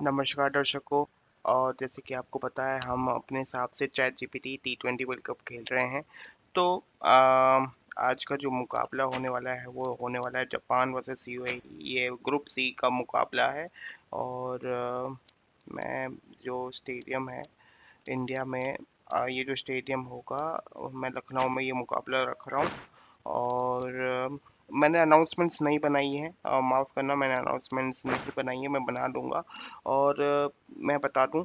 नमस्कार दर्शकों। और जैसे कि आपको पता है हम अपने हिसाब से chat GPT T20 world cup खेल रहे हैं। तो आज का जो मुकाबला होने वाला है वो होने वाला है जापान वर्सेस यूएई। ये ग्रुप सी का मुकाबला है। और मैं जो स्टेडियम है इंडिया में, ये जो स्टेडियम होगा, मैं लखनऊ में ये मुकाबला रख रहा हूँ। और मैंने अनाउंसमेंट्स नहीं बनाई है, माफ़ करना, मैंने अनाउंसमेंट्स नहीं बनाई है, मैं बना दूंगा। और मैं बता दूं,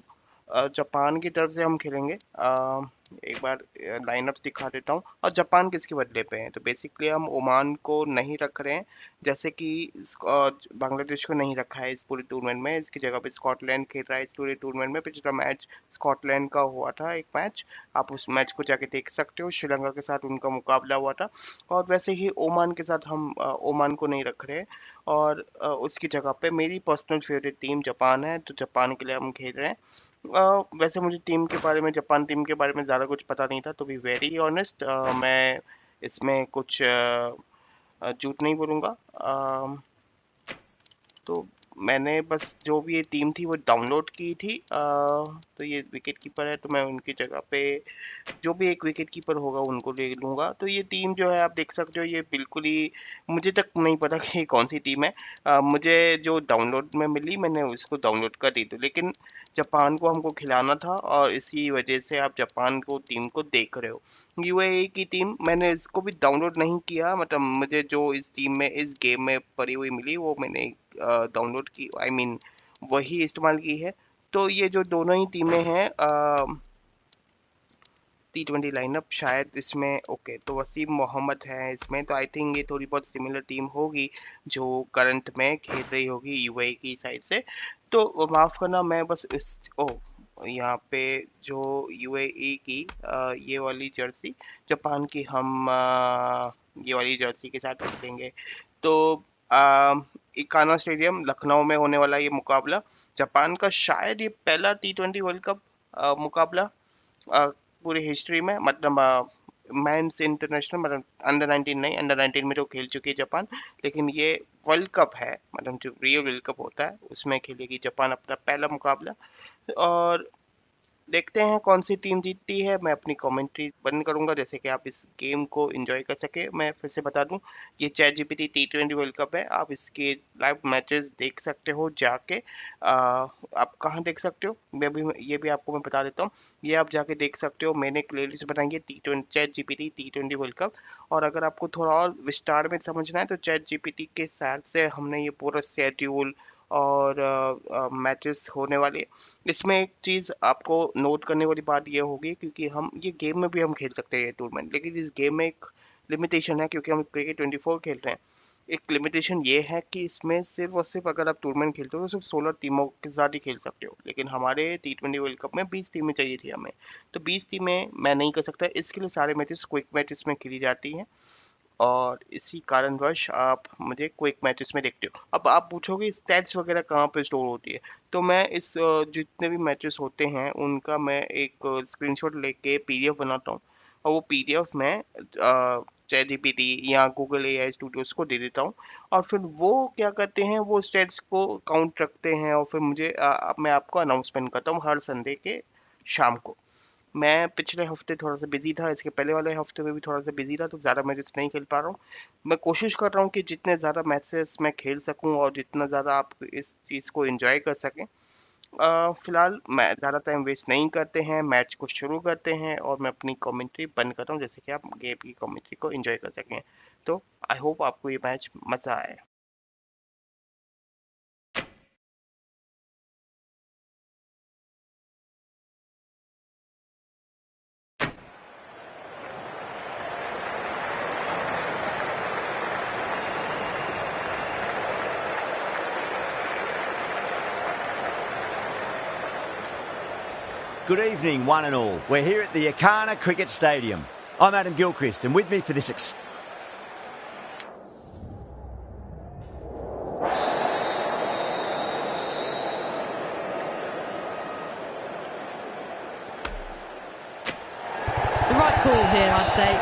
जापान की तरफ से हम खेलेंगे। एक बार लाइनअप दिखा देता हूँ। और जापान किसके बदले पे है, तो बेसिकली हम ओमान को नहीं रख रहे हैं, जैसे कि बांग्लादेश को नहीं रखा है इस पूरे टूर्नामेंट में। इसकी जगह पे स्कॉटलैंड खेल रहा है इस पूरे टूर्नामेंट में। पिछला मैच स्कॉटलैंड का हुआ था, एक मैच, आप उस मैच को जाके देख सकते हो। श्रीलंका के साथ उनका मुकाबला हुआ था। और वैसे ही ओमान के साथ हम ओमान को नहीं रख रहे। और उसकी जगह पे मेरी पर्सनल फेवरेट टीम जापान है, तो जापान के लिए हम खेल रहे हैं। वैसे मुझे टीम के बारे में, जापान टीम के बारे में ज़्यादा कुछ पता नहीं था, तो बी वेरी ऑनेस्ट, मैं इसमें कुछ झूठ नहीं बोलूँगा। तो मैंने बस जो भी ये टीम थी वो डाउनलोड की थी। तो ये विकेट कीपर है, तो मैं उनकी जगह पे जो भी एक विकेट कीपर होगा उनको ले लूंगा। तो ये टीम जो है आप देख सकते हो, ये बिल्कुल ही मुझे तक नहीं पता कि ये कौन सी टीम है। मुझे जो डाउनलोड में मिली मैंने उसको डाउनलोड कर दी। तो लेकिन जापान को हमको खिलाना था, और इसी वजह से आप जापान को टीम को देख रहे हो। यूएई की टीम मैंने इसको भी डाउनलोड नहीं किया, मतलब मुझे जो इस टीम में इस गेम में पड़ी हुई मिली वो मैंने डाउनलोड की, आई मीन वही इस्तेमाल की है। तो ये जो दोनों ही टीमें हैं, T20 लाइनअप शायद इसमें, ओके, तो वसीम मोहम्मद है इसमें, तो आई थिंक ये थोड़ी बहुत सिमिलर टीम होगी जो करंट में खेल रही होगी यूएई की साइड से। तो माफ करना, मैं बस इस ओ यहाँ पे जो यूएई की ये वाली जर्सी, जापान की हम ये वाली जर्सी के साथ खेलेंगे। तो इकाना स्टेडियम लखनऊ में होने वाला ये मुकाबला, जापान का शायद ये पहला T20 वर्ल्ड कप मुकाबला अ, पूरी हिस्ट्री में, मतलब मेंस इंटरनेशनल, मतलब अंडर 19 नहीं, अंडर 19 में तो खेल चुकी है जापान, लेकिन ये वर्ल्ड कप है, मतलब जो रियल वर्ल्ड कप होता है उसमें खेलेगी जापान अपना पहला मुकाबला। और देखते हैं कौन सी टीम जीतती है। मैं अपनी कमेंट्री बंद करूंगा जैसे कि आप इस गेम को एंजॉय कर सके। मैं फिर से बता दूं, ये ChatGPT T20 world cup है, आप इसके लाइव मैचेस देख सकते हो जाके। आप कहाँ देख सकते हो, मैं भी ये भी आपको मैं बता देता हूँ। ये आप जाके देख सकते हो, मैंने एक प्लेलिस्ट बनाई है T20 chat GPT T20 world cup. और अगर आपको थोड़ा और विस्तार में समझना है तो चैट जीपीटी के साथ से हमने ये पूरा शेड्यूल और मैचेस होने वाले। इसमें एक चीज़ आपको नोट करने वाली बात ये होगी, क्योंकि हम ये गेम में भी हम खेल सकते हैं ये टूर्नामेंट, लेकिन इस गेम में एक लिमिटेशन है, क्योंकि हम क्रिकेट 24 खेल रहे हैं। एक लिमिटेशन ये है कि इसमें सिर्फ और सिर्फ अगर आप टूर्नामेंट खेलते हो तो सिर्फ 16 टीमों के साथ ही खेल सकते हो, लेकिन हमारे T20 वर्ल्ड कप में 20 टीमें चाहिए थी हमें। तो 20 टीमें मैं नहीं कर सकता, इसके लिए सारे मैचेस क्विक मैचेस में खेली जाती हैं। और इसी कारणवश आप मुझे क्विक मैचेस में देखते हो। अब आप पूछोगे स्टैट्स वगैरह कहाँ पे स्टोर होती है, तो मैं इस जितने भी मैचेस होते हैं उनका मैं एक स्क्रीनशॉट लेके पीडीएफ बनाता हूँ, और वो पीडीएफ मैं चैट जीपीटी या गूगल एआई स्टूडियोज को दे देता हूँ। और फिर वो क्या करते हैं, वो स्टैट्स को काउंट रखते हैं, और फिर मुझे मैं आपको अनाउंसमेंट करता हूँ हर संडे के शाम को। मैं पिछले हफ्ते थोड़ा सा बिजी था, इसके पहले वाले हफ्ते में भी थोड़ा सा बिजी था, तो ज़्यादा मैचेस नहीं खेल पा रहा हूँ। मैं कोशिश कर रहा हूँ कि जितने ज़्यादा मैचेस मैं खेल सकूँ और जितना ज़्यादा आप इस चीज़ को एंजॉय कर सकें। फिलहाल मैं ज़्यादा टाइम वेस्ट नहीं करते हैं, मैच को शुरू करते हैं, और मैं अपनी कमेंट्री बंद करता हूँ जैसे कि आप गेम की कमेंट्री को एंजॉय कर सकें। तो आई होप आपको ये मैच मज़ा आए। Good evening, one and all. We're here at the Ikana Cricket Stadium. I'm Adam Gilchrist, and with me for this The right call here, I'd say.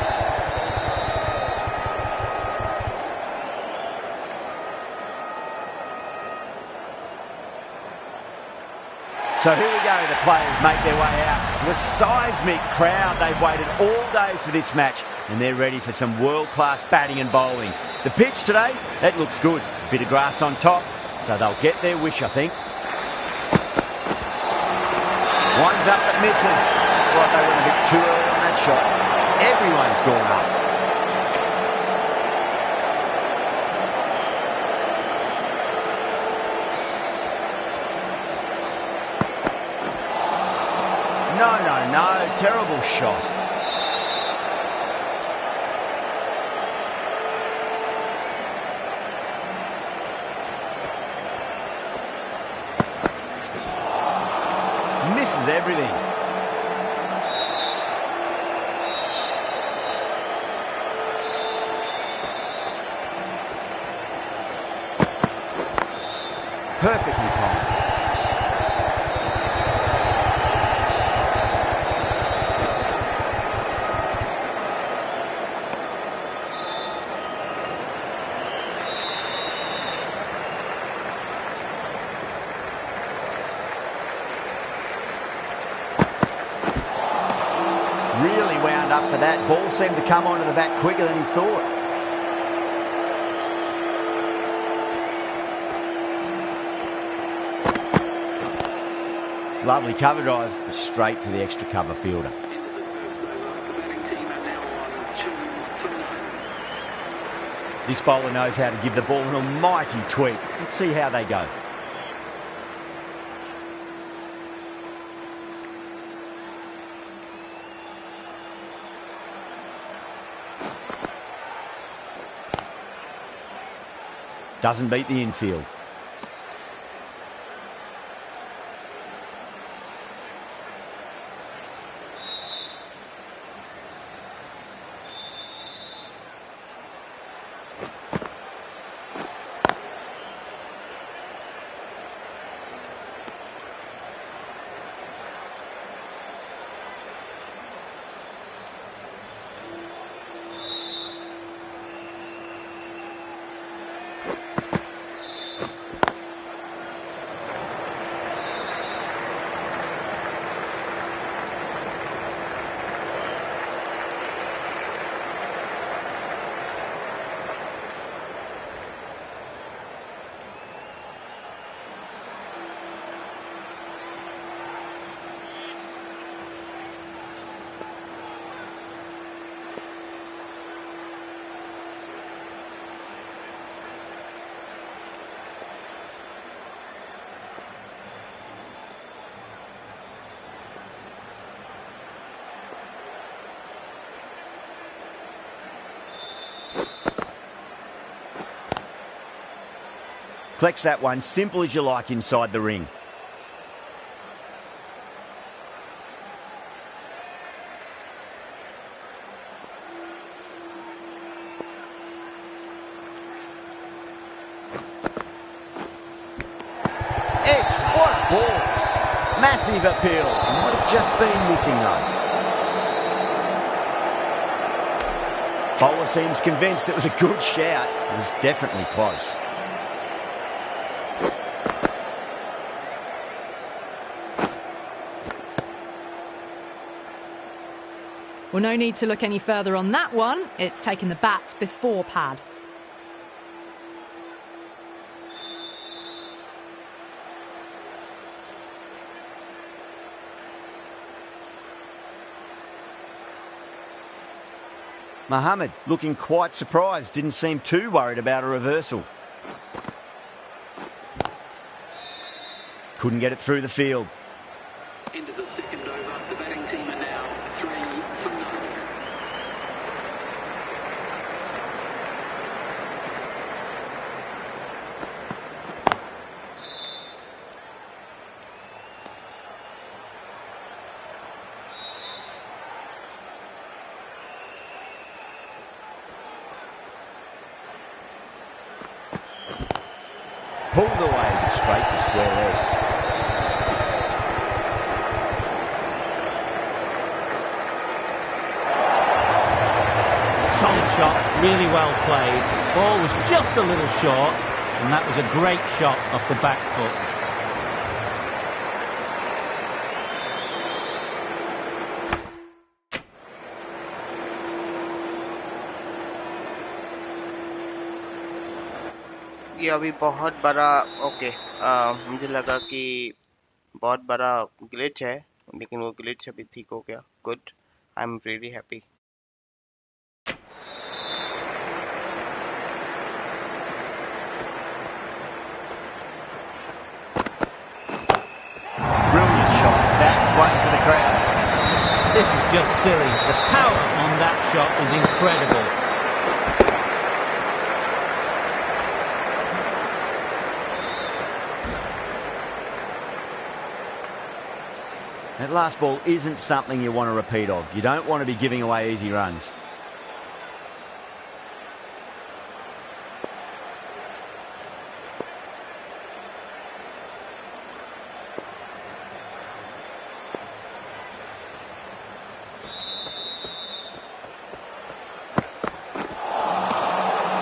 So here we go, the players make their way out to a seismic crowd. They've waited all day for this match and they're ready for some world-class batting and bowling. The pitch today, that looks good. A bit of grass on top, so they'll get their wish, I think. One's up that misses. Looks like they went a bit too early on that shot. Everyone's gone up. No, terrible shot. Misses everything. Perfectly timed. Really wound up for that. Ball seemed to come onto the bat quicker than he thought. Lovely cover drive, straight to the extra cover fielder. This bowler knows how to give the ball an almighty tweak. Let's see how they go. Doesn't beat the infield. Collects that one, simple as you like, inside the ring. Edged, what a ball. Massive appeal. Might have just been missing though. Bowler seems convinced it was a good shout. It was definitely close. Well, no need to look any further on that one. It's taken the bat before pad. Mohammed looking quite surprised, didn't seem too worried about a reversal. Couldn't get it through the field. Into the second over, the batting team are now 3 for none. Pulled away straight to square leg. Solid shot, really well played. Ball was just a little short, and that was a great shot off the back foot. ये अभी बहुत बड़ा okay मुझे लगा कि बहुत बड़ा glitch है लेकिन वो ग्लिच अभी ठीक हो गया good I am really happy Brilliant shot. That's one for the crowd. This is just silly. The power on that shot is incredible. That last ball isn't something you want to repeat of. You don't want to be giving away easy runs.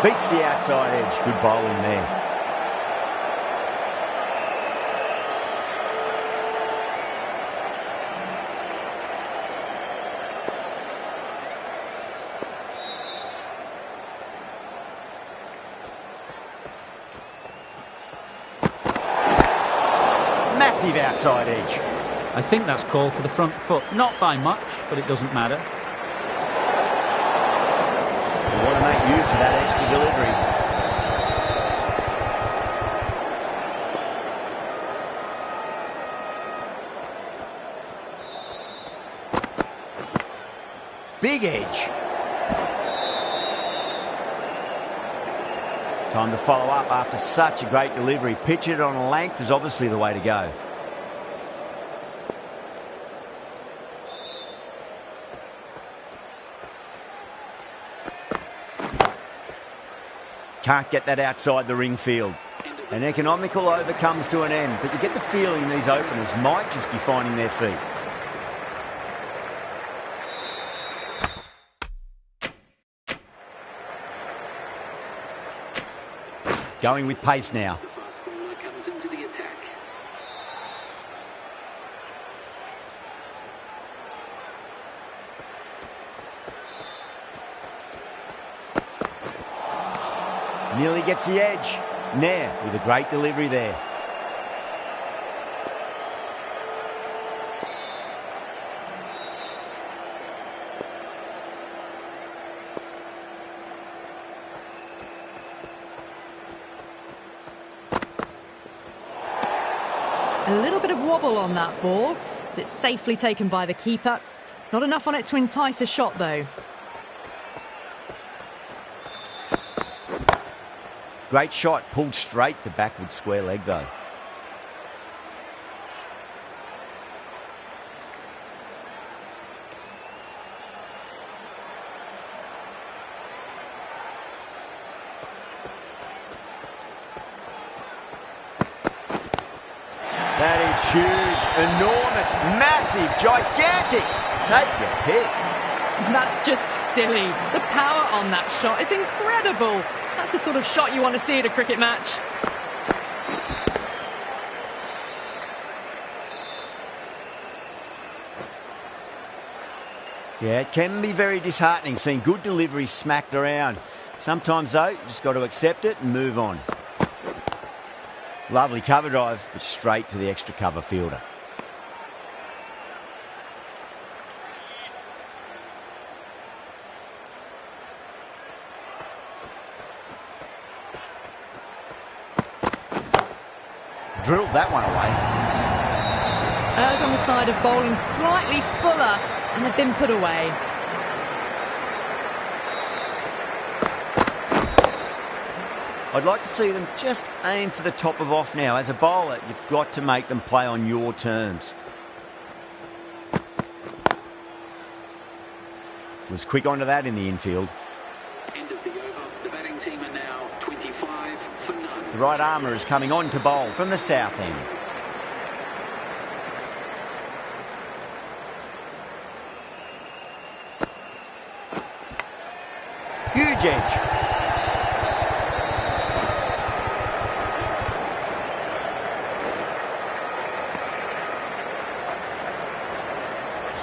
Beats the outside edge. Good bowling there. Massive outside edge. I think that's called for the front foot. Not by much, but it doesn't matter. You want to make use of that extra delivery. Big edge. Time to follow up after such a great delivery. Pitch it on a length is obviously the way to go. Can't get that outside the ring field. An economical over comes to an end, but you get the feeling these openers might just be finding their feet. Going with pace now. The fast bowler comes into the attack. Nearly gets the edge. Nair with a great delivery there. A little bit of wobble on that ball. It's safely taken by the keeper. Not enough on it to entice a shot, though. Great shot, pulled straight to backward square leg though. That is huge, enormous, massive, gigantic. Take your pick. That's just silly. The power on that shot is incredible. That's the sort of shot you want to see at a cricket match. Yeah, it can be very disheartening seeing good delivery smacked around. Sometimes though, you just got to accept it and move on. Lovely cover drive, but straight to the extra cover fielder. Drilled that one away. Errs on the side of bowling slightly fuller, and they've been put away. I'd like to see them just aim for the top of off now. As a bowler, you've got to make them play on your terms. Was quick onto that in the infield. End of the over. The batting team are now 25 for none. The right armour is coming on to bowl from the south end. Huge edge.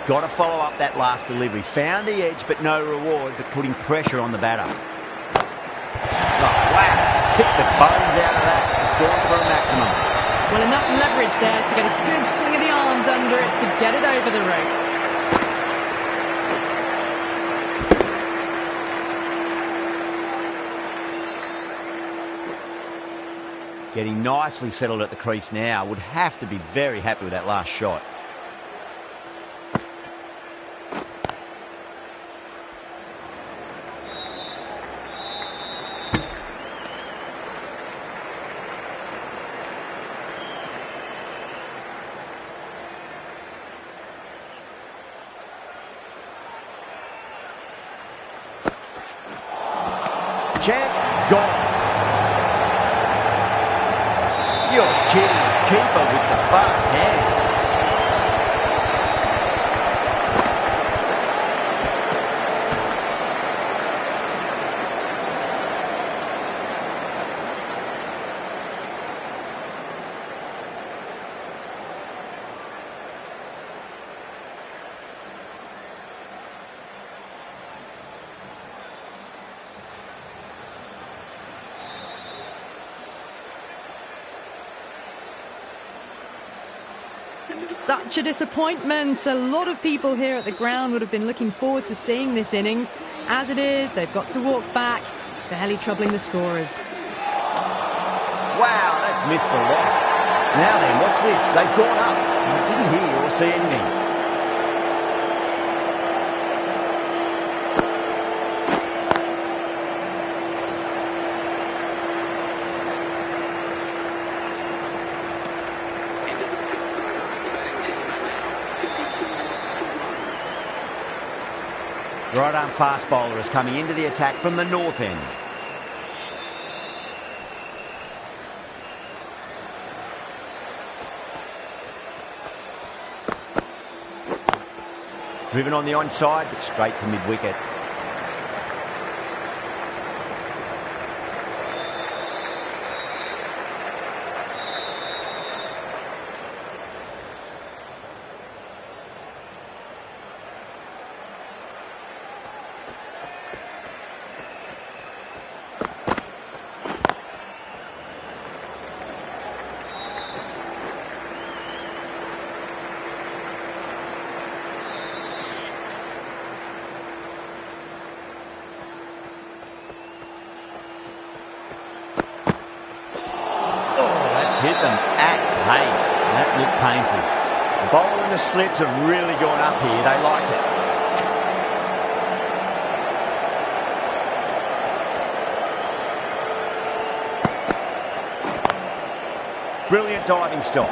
Got to follow up that last delivery. Found the edge, but no reward, but putting pressure on the batter. Oh, wow. Hit the bones out of that. It's gone for a maximum. Well, enough leverage there to get a good swing of the arms under it to get it over the rope. Getting nicely settled at the crease now. Would have to be very happy with that last shot. Chance gone. You're kidding. Keeper with the fast hands. Such a disappointment. A lot of people here at the ground would have been looking forward to seeing this innings. As it is, they've got to walk back, barely troubling the scorers. Wow, that's missed the lot. Now then, what's this? They've gone up. I didn't hear or see anything. Right arm fast bowler is coming into the attack from the north end. Driven on the onside, but straight to mid-wicket. Hit them at pace. That looked painful. The bowler and the slips have really gone up here. They like it. Brilliant diving stop.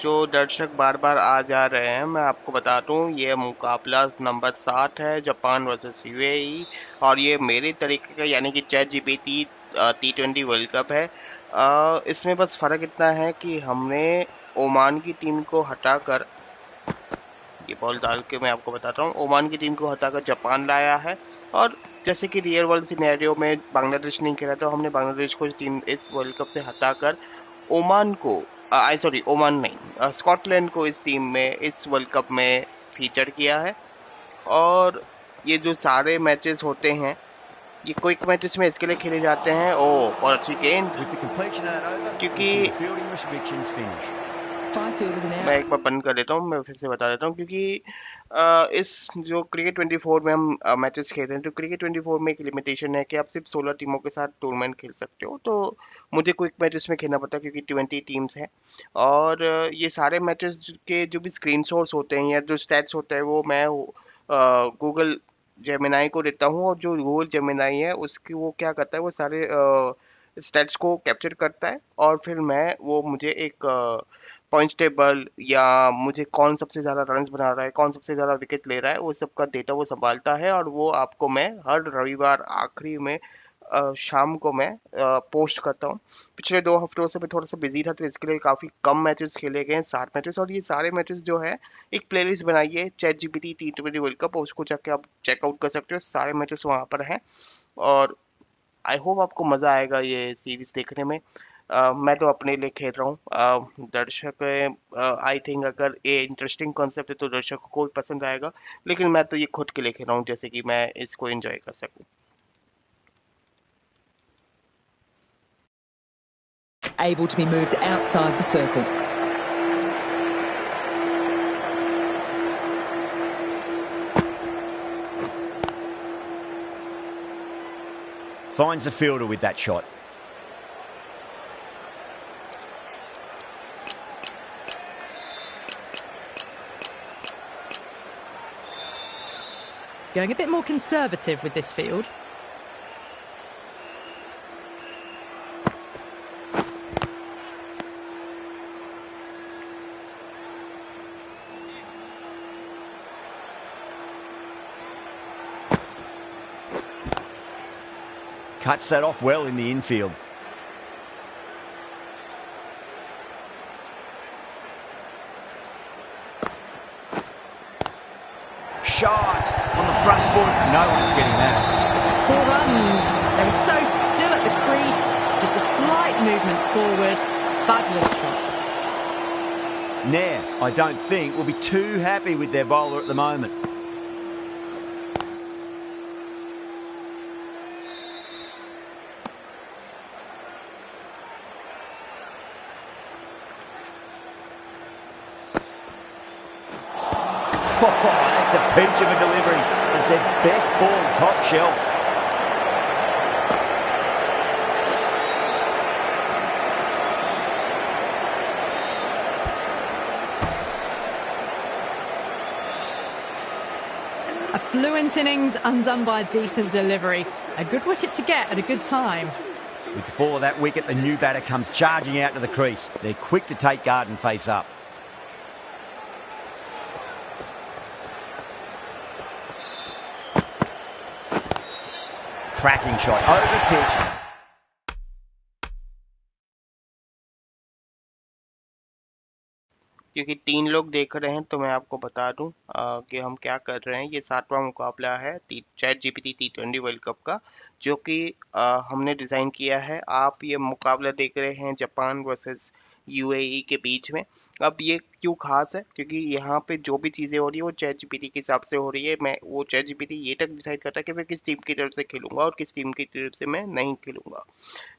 जो दर्शक बार बार आ जा रहे हैं, मैं आपको बता दूं ये मुकाबला नंबर 7 है जापान वर्सेस यूएई और ये मेरे तरीके का यानी कि chat GPT T20 world cup है। इसमें बस फर्क इतना है कि हमने ओमान की टीम को हटाकर ये बॉल डाल के मैं आपको बताता हूँ, ओमान की टीम को हटाकर जापान लाया है और जैसे कि रियल वर्ल्ड सिनेरियो में बांग्लादेश नहीं खेला तो हमने बांग्लादेश को टीम इस वर्ल्ड कप से हटाकर ओमान को ओमान नहीं स्कॉटलैंड को इस टीम में इस वर्ल्ड कप में फीचर किया है। और ये जो सारे मैचेस होते हैं ये क्विक मैचेस में इसके लिए खेले जाते हैं और अच्छी गेंद क्योंकि मैं एक बार बंद कर लेता हूँ, मैं फिर से बता देता हूँ क्योंकि इस जो क्रिकेट 24 में हम मैचेस खेल रहे हैं तो क्रिकेट 24 में एक लिमिटेशन है कि आप सिर्फ 16 टीमों के साथ टूर्नामेंट खेल सकते हो, तो मुझे क्विक मैचेस में खेलना पड़ता है क्योंकि 20 टीम्स हैं। और ये सारे मैचेस के जो भी स्क्रीन शॉट्स होते हैं या जो स्टैट्स होते हैं वो मैं गूगल जेमिनाई को देता हूँ और जो गूगल जेमिनाई है उसकी वो क्या करता है वो सारे स्टैट्स को कैप्चर करता है और फिर मुझे एक पॉइंट्स टेबल या मुझे कौन सबसे ज़्यादा रन्स बना रहा है, कौन सबसे ज़्यादा विकेट ले रहा है, वो सब का डेटा वो संभालता है और वो आपको मैं हर रविवार आखिरी में शाम को मैं पोस्ट करता हूँ। पिछले 2 हफ्तों से मैं थोड़ा सा बिजी था तो इसके लिए काफ़ी कम मैचेस खेले गए हैं, 7 मैचेस, और ये सारे मैचेस जो है एक प्लेलिस्ट बनाई है ChatGPT T20 world cup, उसको जाके आप चेकआउट कर सकते हो, सारे मैचेस वहाँ पर हैं और आई होप आपको मज़ा आएगा ये सीरीज़ देखने में। मैं तो अपने लिए खेल रहा हूँ। दर्शक आई थिंक अगर ये इंटरेस्टिंग कॉन्सेप्ट है तो दर्शकों को भी पसंद आएगा, लेकिन मैं तो ये खुद के लिए खेल रहा हूँ जैसे कि मैं इसको एंजॉय कर सकूँ। Able to be moved outside the circle. Finds the fielder with that shot. Going a bit more conservative with this field. Cuts that off well in the infield. Shot on the front foot. No one's getting that. 4 runs. They were so still at the crease. Just a slight movement forward. Fabulous shot. Nair, I don't think, will be too happy with their bowler at the moment. Oh, that's a peach of a delivery. It's their best ball, top shelf. A fluent innings undone by a decent delivery. A good wicket to get at a good time. With the fall of that wicket, the new batter comes charging out to the crease. They're quick to take guard and face up. Cracking shot over pitch. क्योंकि 3 लोग देख रहे हैं तो मैं आपको बता दूं कि हम क्या कर रहे हैं। ये 7वां मुकाबला है ChatGPT T20 world cup का, जो कि हमने डिज़ाइन किया है। आप ये मुकाबला देख रहे हैं जापान वर्सेस यूएई के बीच में। अब ये क्यों खास है, क्योंकि यहाँ पे जो भी चीज़ें हो रही है वो चैट जीपीटी के हिसाब से हो रही है। मैं वो चैट जीपीटी ये तक डिसाइड करता है कि मैं किस टीम की तरफ से खेलूंगा और किस टीम की तरफ से मैं नहीं खेलूंगा।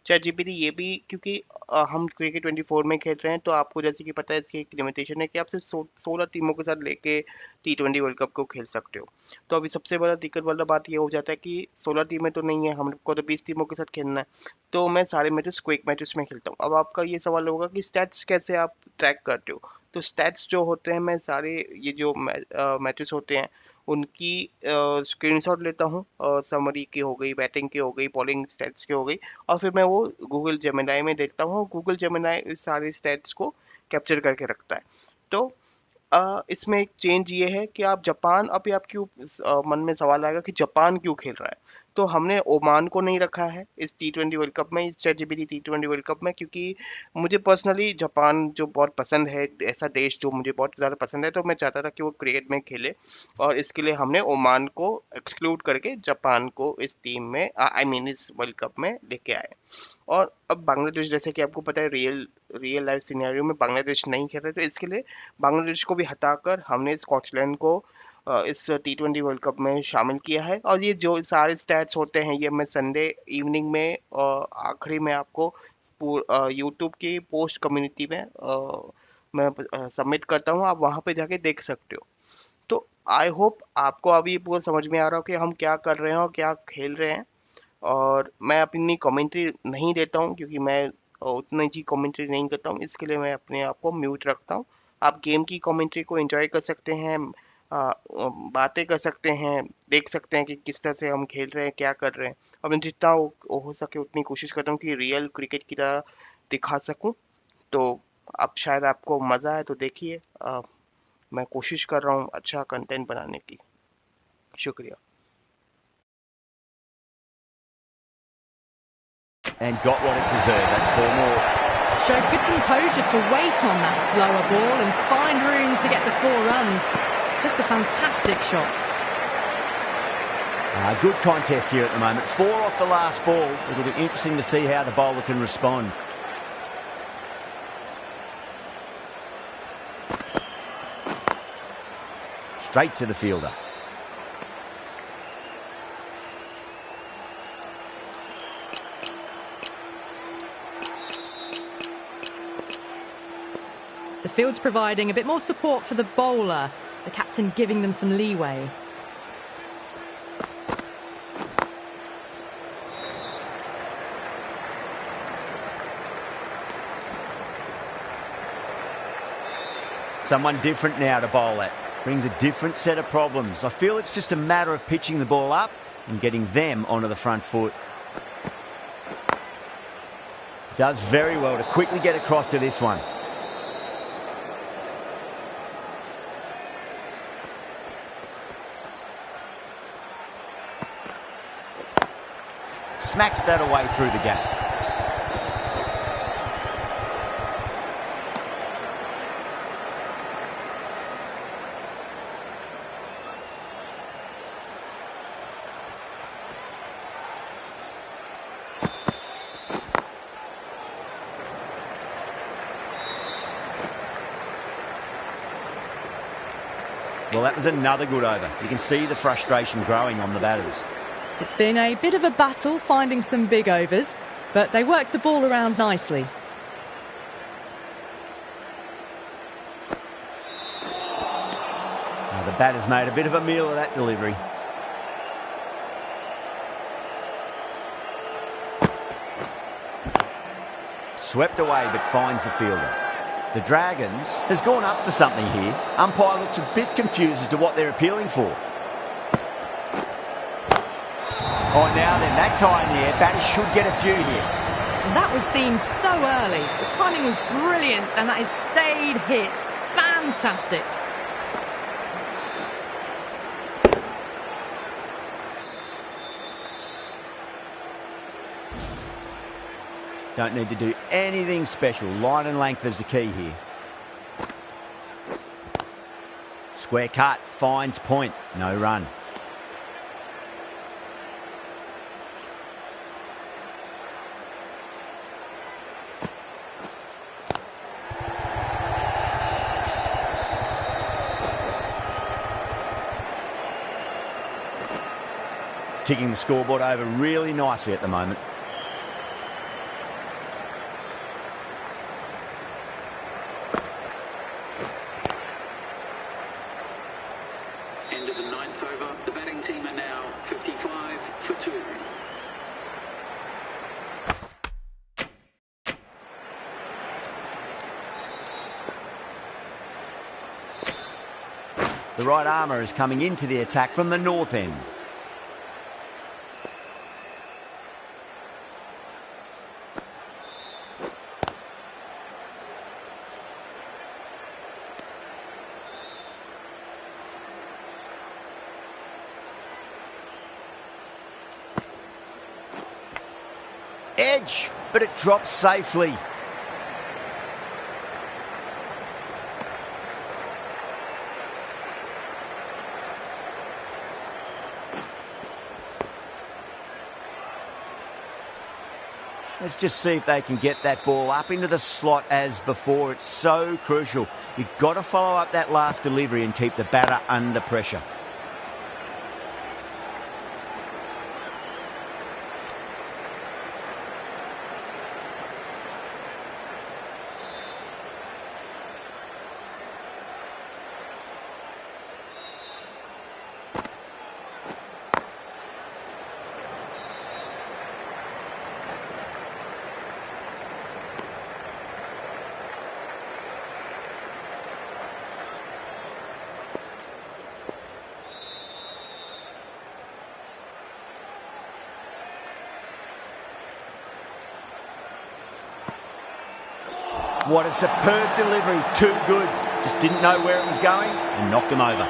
चैट जीपीटी ये भी क्योंकि हम क्रिकेट 24 में खेल रहे हैं, तो आपको जैसे कि पता है इसकी एक लिमिटेशन है कि आप सिर्फ 16 टीमों के साथ लेके T20 वर्ल्ड कप को खेल सकते हो। तो अभी सबसे बड़ा दिक्कत वाला बात ये हो जाता है कि 16 टीमें तो नहीं है, हमको तो 20 टीमों के साथ खेलना है। तो मैं सारे मैचेस क्विक मैचेस में खेलता हूँ। अब आपका ये सवाल होगा कि स्टैट्स कैसे आप ट्रैक करते हो। तो स्टैट्स जो होते हैं, मैं सारे ये जो मैचेस होते हैं उनकी स्क्रीनशॉट लेता हूँ। समरी की हो गई, बैटिंग की हो गई, बॉलिंग स्टैट्स की हो गई, और फिर मैं वो गूगल जेमिनाई में देखता हूँ। गूगल जेमिनाई इस सारे स्टैट्स को कैप्चर करके रखता है। तो इसमें एक चेंज ये है कि आप जापान, अभी आपके मन में सवाल आएगा कि जापान क्यों खेल रहा है। तो हमने ओमान को नहीं रखा है इस T20 वर्ल्ड कप में, इस chat GPT T20 world cup में, क्योंकि मुझे पर्सनली जापान जो बहुत पसंद है, ऐसा देश जो मुझे बहुत ज़्यादा पसंद है, तो मैं चाहता था कि वो क्रिकेट में खेले, और इसके लिए हमने ओमान को एक्सक्लूड करके जापान को इस टीम में आई मीन इस वर्ल्ड कप में लेके आए। और अब बांग्लादेश, जैसे कि आपको पता है, रियल लाइफ सिनेरियो में बांग्लादेश नहीं खेल रहे, तो इसके लिए बांग्लादेश को भी हटाकर हमने स्कॉटलैंड को इस T20 वर्ल्ड कप में शामिल किया है। और ये जो सारे स्टैट्स होते हैं ये मैं संडे इवनिंग में आखिरी में आपको यूट्यूब की पोस्ट कम्युनिटी में मैं सबमिट करता हूँ, आप वहाँ पे जाके देख सकते हो। तो आई होप आपको अभी पूरा समझ में आ रहा हो कि हम क्या कर रहे हैं और क्या खेल रहे हैं। और मैं अपनी कमेंट्री नहीं देता हूँ, क्योंकि मैं उतनी जी कमेंट्री नहीं करता हूँ, इसके लिए मैं अपने आप को म्यूट रखता हूँ। आप गेम की कमेंट्री को एंजॉय कर सकते हैं, बातें कर सकते हैं, देख सकते हैं कि किस तरह से हम खेल रहे हैं, क्या कर रहे हैं। और मैं जितना हो सके उतनी कोशिश करता हूँ कि रियल क्रिकेट की तरह दिखा सकूँ। तो अब शायद आपको मज़ा आए तो देखिए। मैं कोशिश कर रहा हूँ अच्छा कंटेंट बनाने की। शुक्रिया। And got what it deserved. That's 4 more. Showed good composure to wait on that slower ball and find room to get the 4 runs. Just a fantastic shot. Good contest here at the moment. 4 off the last ball. It'll be interesting to see how the bowler can respond. straight to the fielder. The field's providing a bit more support for the bowler, the captain giving them some leeway. Someone different now to bowl at. Brings a different set of problems. I feel it's just a matter of pitching the ball up and getting them onto the front foot. Does very well to quickly get across to this one. Smacks that away through the gap. Well, that was another good over. You can see the frustration growing on the batters. It's been a bit of a battle finding some big overs, but they worked the ball around nicely. Now the batters made a bit of a meal of that delivery. Swept away but finds the fielder. The Dragons has gone up for something here. Umpire looks a bit confused as to what they're appealing for. Oh, now then, that's high in the air. Batters should get a few here. That was seen so early. The timing was brilliant, and that is stayed hit. Fantastic. Don't need to do anything special. Line and length is the key here. Square cut, finds point. No run. Ticking the scoreboard over really nicely at the moment. End of the ninth over. The batting team are now 55 for 2. The right armour is coming into the attack from the north end. Edge, but it drops safely. Let's just see if they can get that ball up into the slot as before. It's so crucial. You've got to follow up that last delivery and keep the batter under pressure. What a superb delivery, too good. Just didn't know where it was going and knocked him over.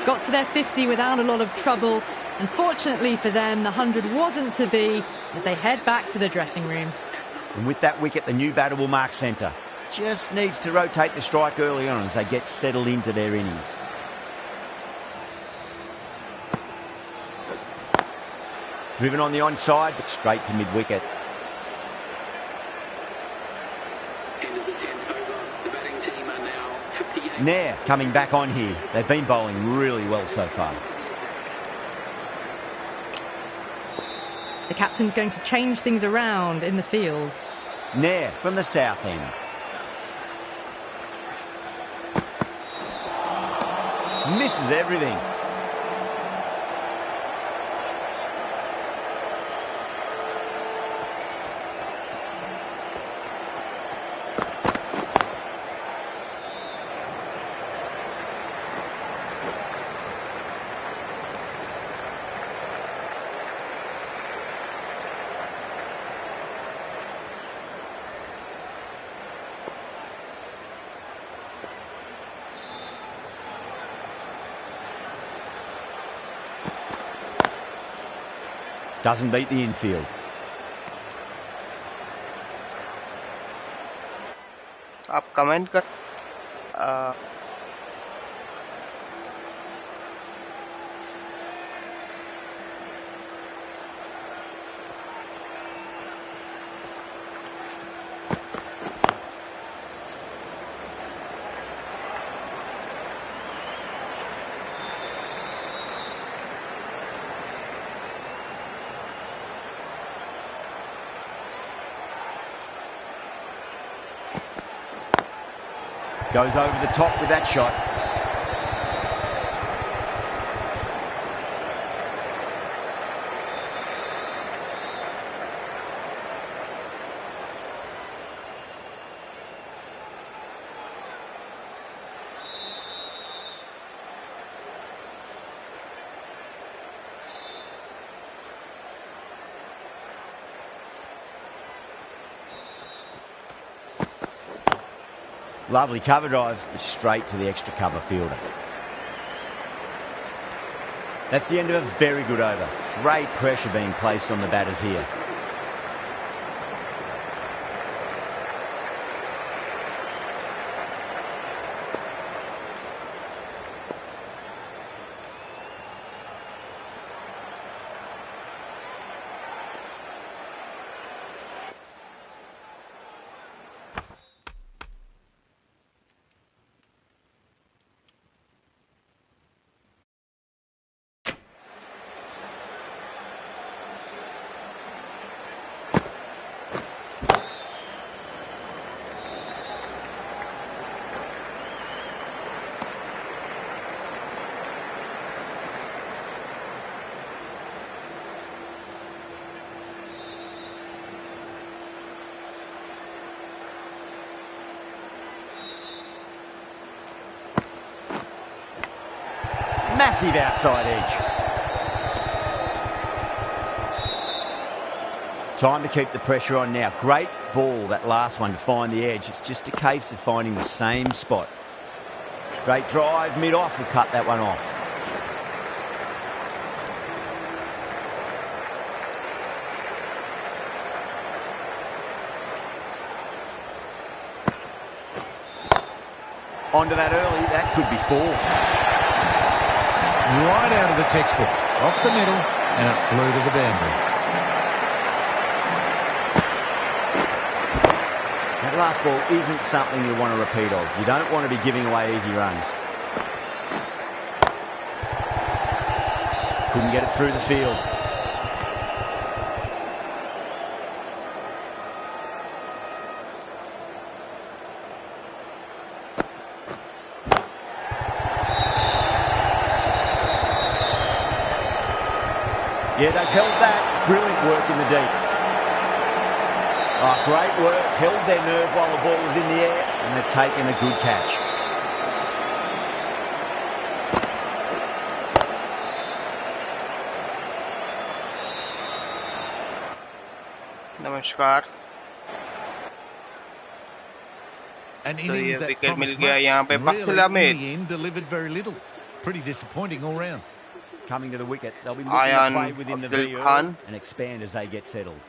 Got to their 50 without a lot of trouble. Unfortunately for them, the 100 wasn't to be as they head back to the dressing room. And with that wicket, the new batter will mark centre. Just needs to rotate the strike early on as they get settled into their innings. Driven on the onside, but straight to mid-wicket. End of the 10th over. The batting team are now 58. Nair coming back on here. They've been bowling really well so far. The captain's going to change things around in the field. Nair from the south end. Misses everything. Doesn't beat the infield. आप comment कर Goes over the top with that shot. Lovely cover drive, straight to the extra cover fielder. That's the end of a very good over. Great pressure being placed on the batters here. Massive outside edge. Time to keep the pressure on now. Great ball, that last one, to find the edge. It's just a case of finding the same spot. Straight drive, mid-off, will cut that one off. Onto that early, that could be four. Right out of the textbook, off the middle, and it flew to the boundary. That last ball isn't something you want to repeat of. You don't want to be giving away easy runs. Couldn't get it through the field. Yeah, they've held that. Brilliant work in the deep. Oh, great work. Held their nerve while the ball was in the air, and they've taken a good catch. नमस्कार An तो ये innings that wicket mill promised गया much, यहाँ पे really, बख्तला में in the end, delivered very little. Pretty disappointing all round. Coming to the wicket, they'll be looking Ayan to play within the Abdul V Uae Khan. and expand as they get settled.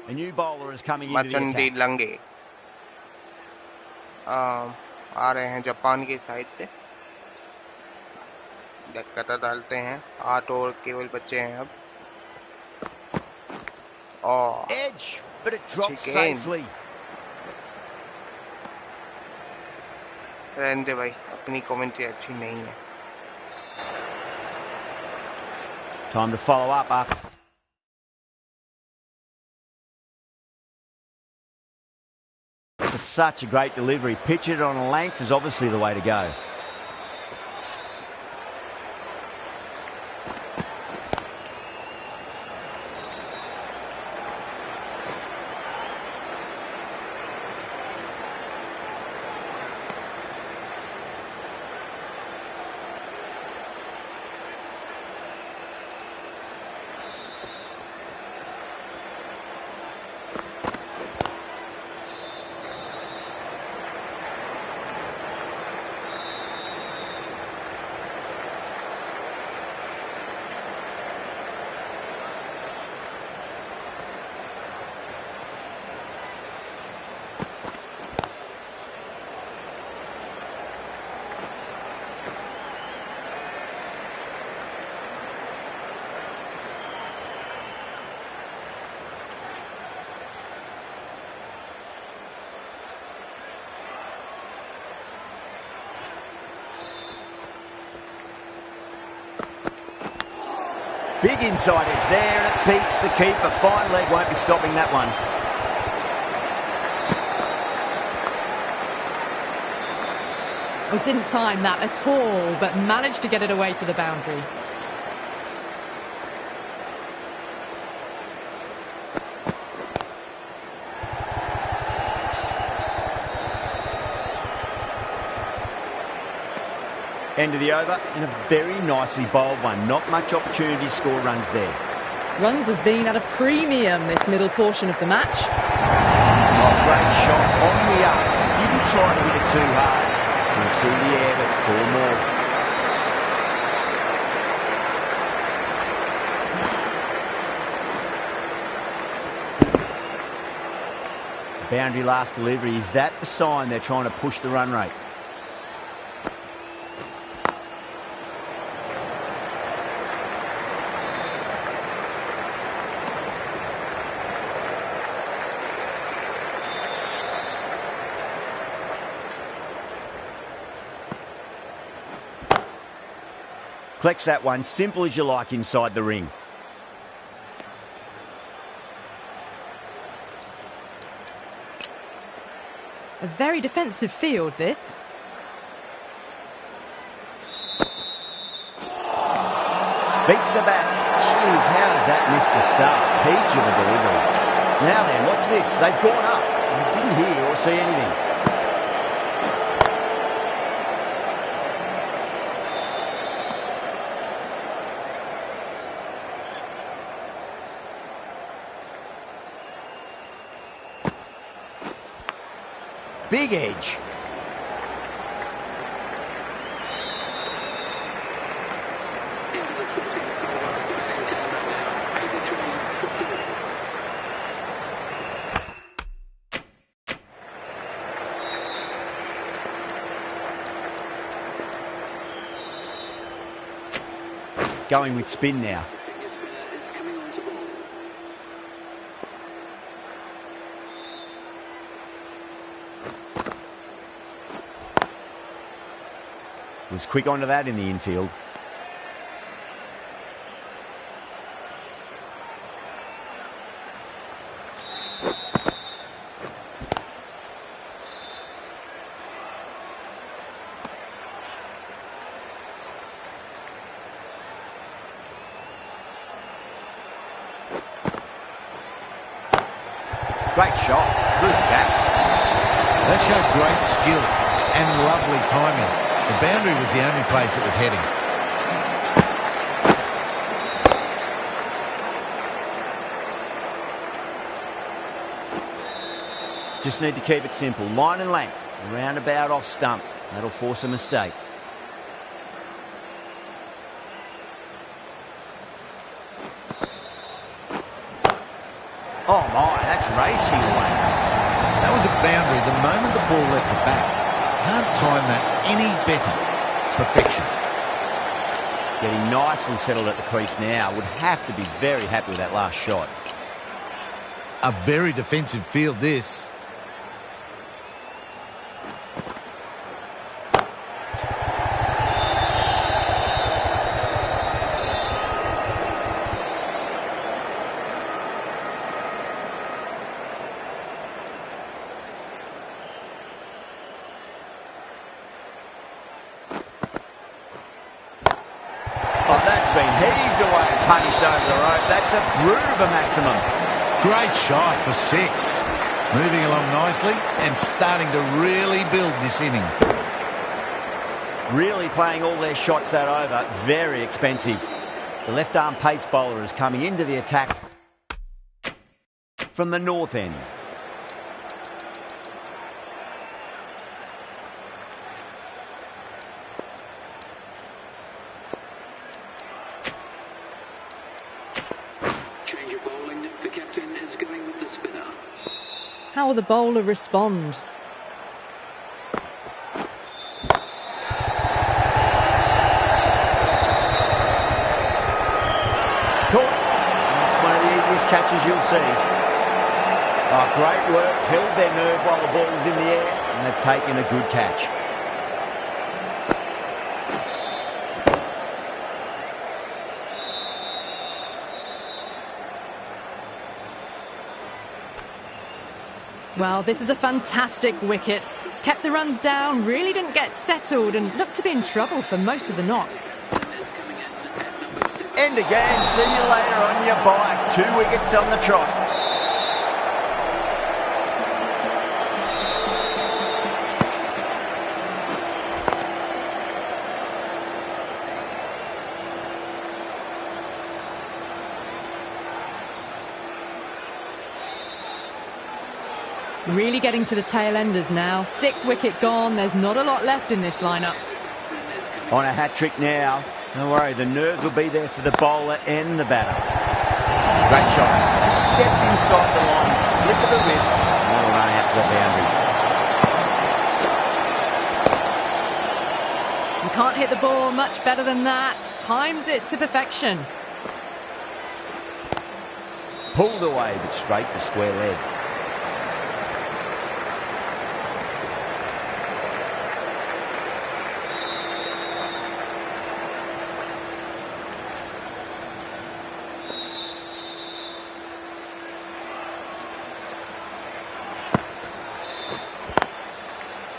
A new bowler is coming into the मतंडी attack. लंगे आ रहे हैं Japan की side से कता डालते हैं 8 over केवल बचे हैं अब Oh, Edge, but it drops Again. safely. रहने दे भाई, अपनी कमेंट्री अच्छी नहीं है. Time to follow up after. It's such a great delivery. Pitch it on a length is obviously the way to go. Big inside edge there, and it beats the keeper. Fine leg, won't be stopping that one. Oh, didn't time that at all, but managed to get it away to the boundary. End of the over, and a very nicely bowled one. Not much opportunity to score runs there. Runs have been at a premium this middle portion of the match. Oh, great shot on the up. Didn't try to hit it too hard. Went through the air, but 4 more. Boundary last delivery. Is that the sign they're trying to push the run rate? Collects that one, simple as you like inside the ring. A very defensive field, this. Beats the bat. Jeez, how does that miss the start? Peach of a delivery. Now then, what's this? They've gone up. Didn't hear or see anything. Big edge. Into the 14th over, the batting team are now 83 for 4. Going with spin now. The finger spinner is coming on to ball. Was quick onto that in the infield. Great shot through the gap. That showed great skill and lovely timing. The boundary was the only place it was heading. Just need to keep it simple. Line and length. Roundabout off stump. That'll force a mistake. Oh my, that's racing away. That was a boundary the moment the ball left the bat. Can't time that any better. Perfection. Getting nice and settled at the crease now. Would have to be very happy with that last shot. A very defensive field, this. Oh, that's been heaved away and punished over the rope. That's a brute of a maximum. Great shot for 6. Moving along nicely and starting to really build this innings. Really playing all their shots that over. Very expensive. The left arm pace bowler is coming into the attack from the north end. Change of bowling. The captain is going with the spinner. How will the bowler respond? Caught. It's one of the easiest catches you'll see. Oh, great work. Held their nerve while the ball was in the air, and they've taken a good catch. Well, this is a fantastic wicket. Kept the runs down, really didn't get settled and looked to be in trouble for most of the knock. End again. See you later on your bike. 2 wickets on the trot. Really getting to the tail enders now. 6th wicket gone. There's not a lot left in this lineup. On a hat-trick now. Don't worry, the nerves will be there for the bowler and the batter. Great shot. Just stepped inside the line, flick of the wrist, and that'll run out to the boundary. You can't hit the ball much better than that. Timed it to perfection. Pulled away, but straight to square leg.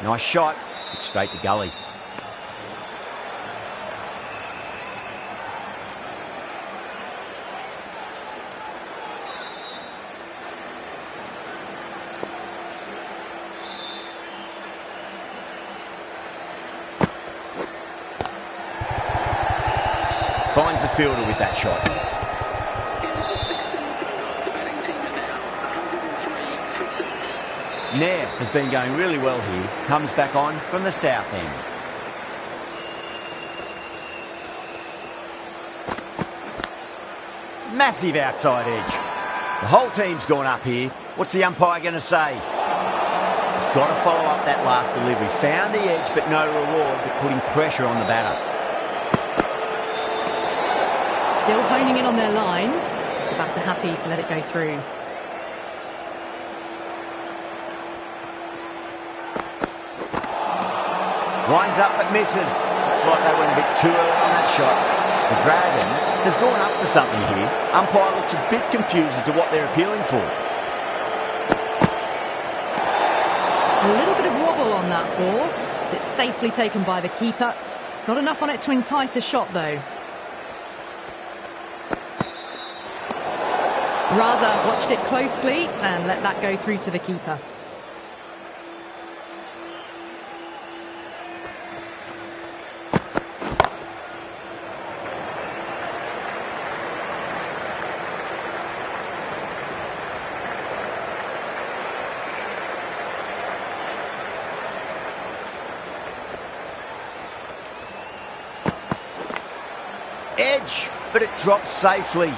Nice shot, but straight to gully. Finds the fielder with that shot. Nair has been going really well here. Comes back on from the south end. Massive outside edge. The whole team's gone up here. What's the umpire going to say? He's got to follow up that last delivery. Found the edge, but no reward, but putting pressure on the batter. Still honing in on their lines. The batter happy to let it go through. Winds up but misses. Looks like they went a bit too early on that shot. The Dragons has gone up for something here. Umpire looks a bit confused as to what they're appealing for. A little bit of wobble on that ball. It's safely taken by the keeper. Not enough on it to entice a shot though. Raza watched it closely and let that go through to the keeper. Edge, but it drops safely.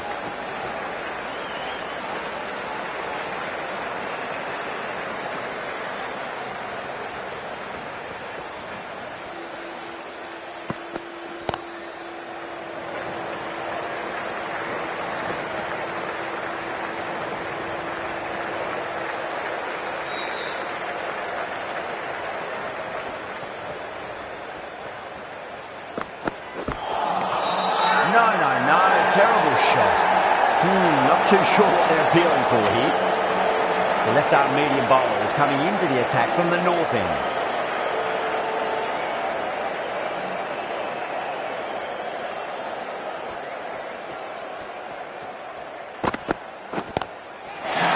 shot. Not too sure what they're appealing for here. The left-arm medium bowler is coming into the attack from the north end.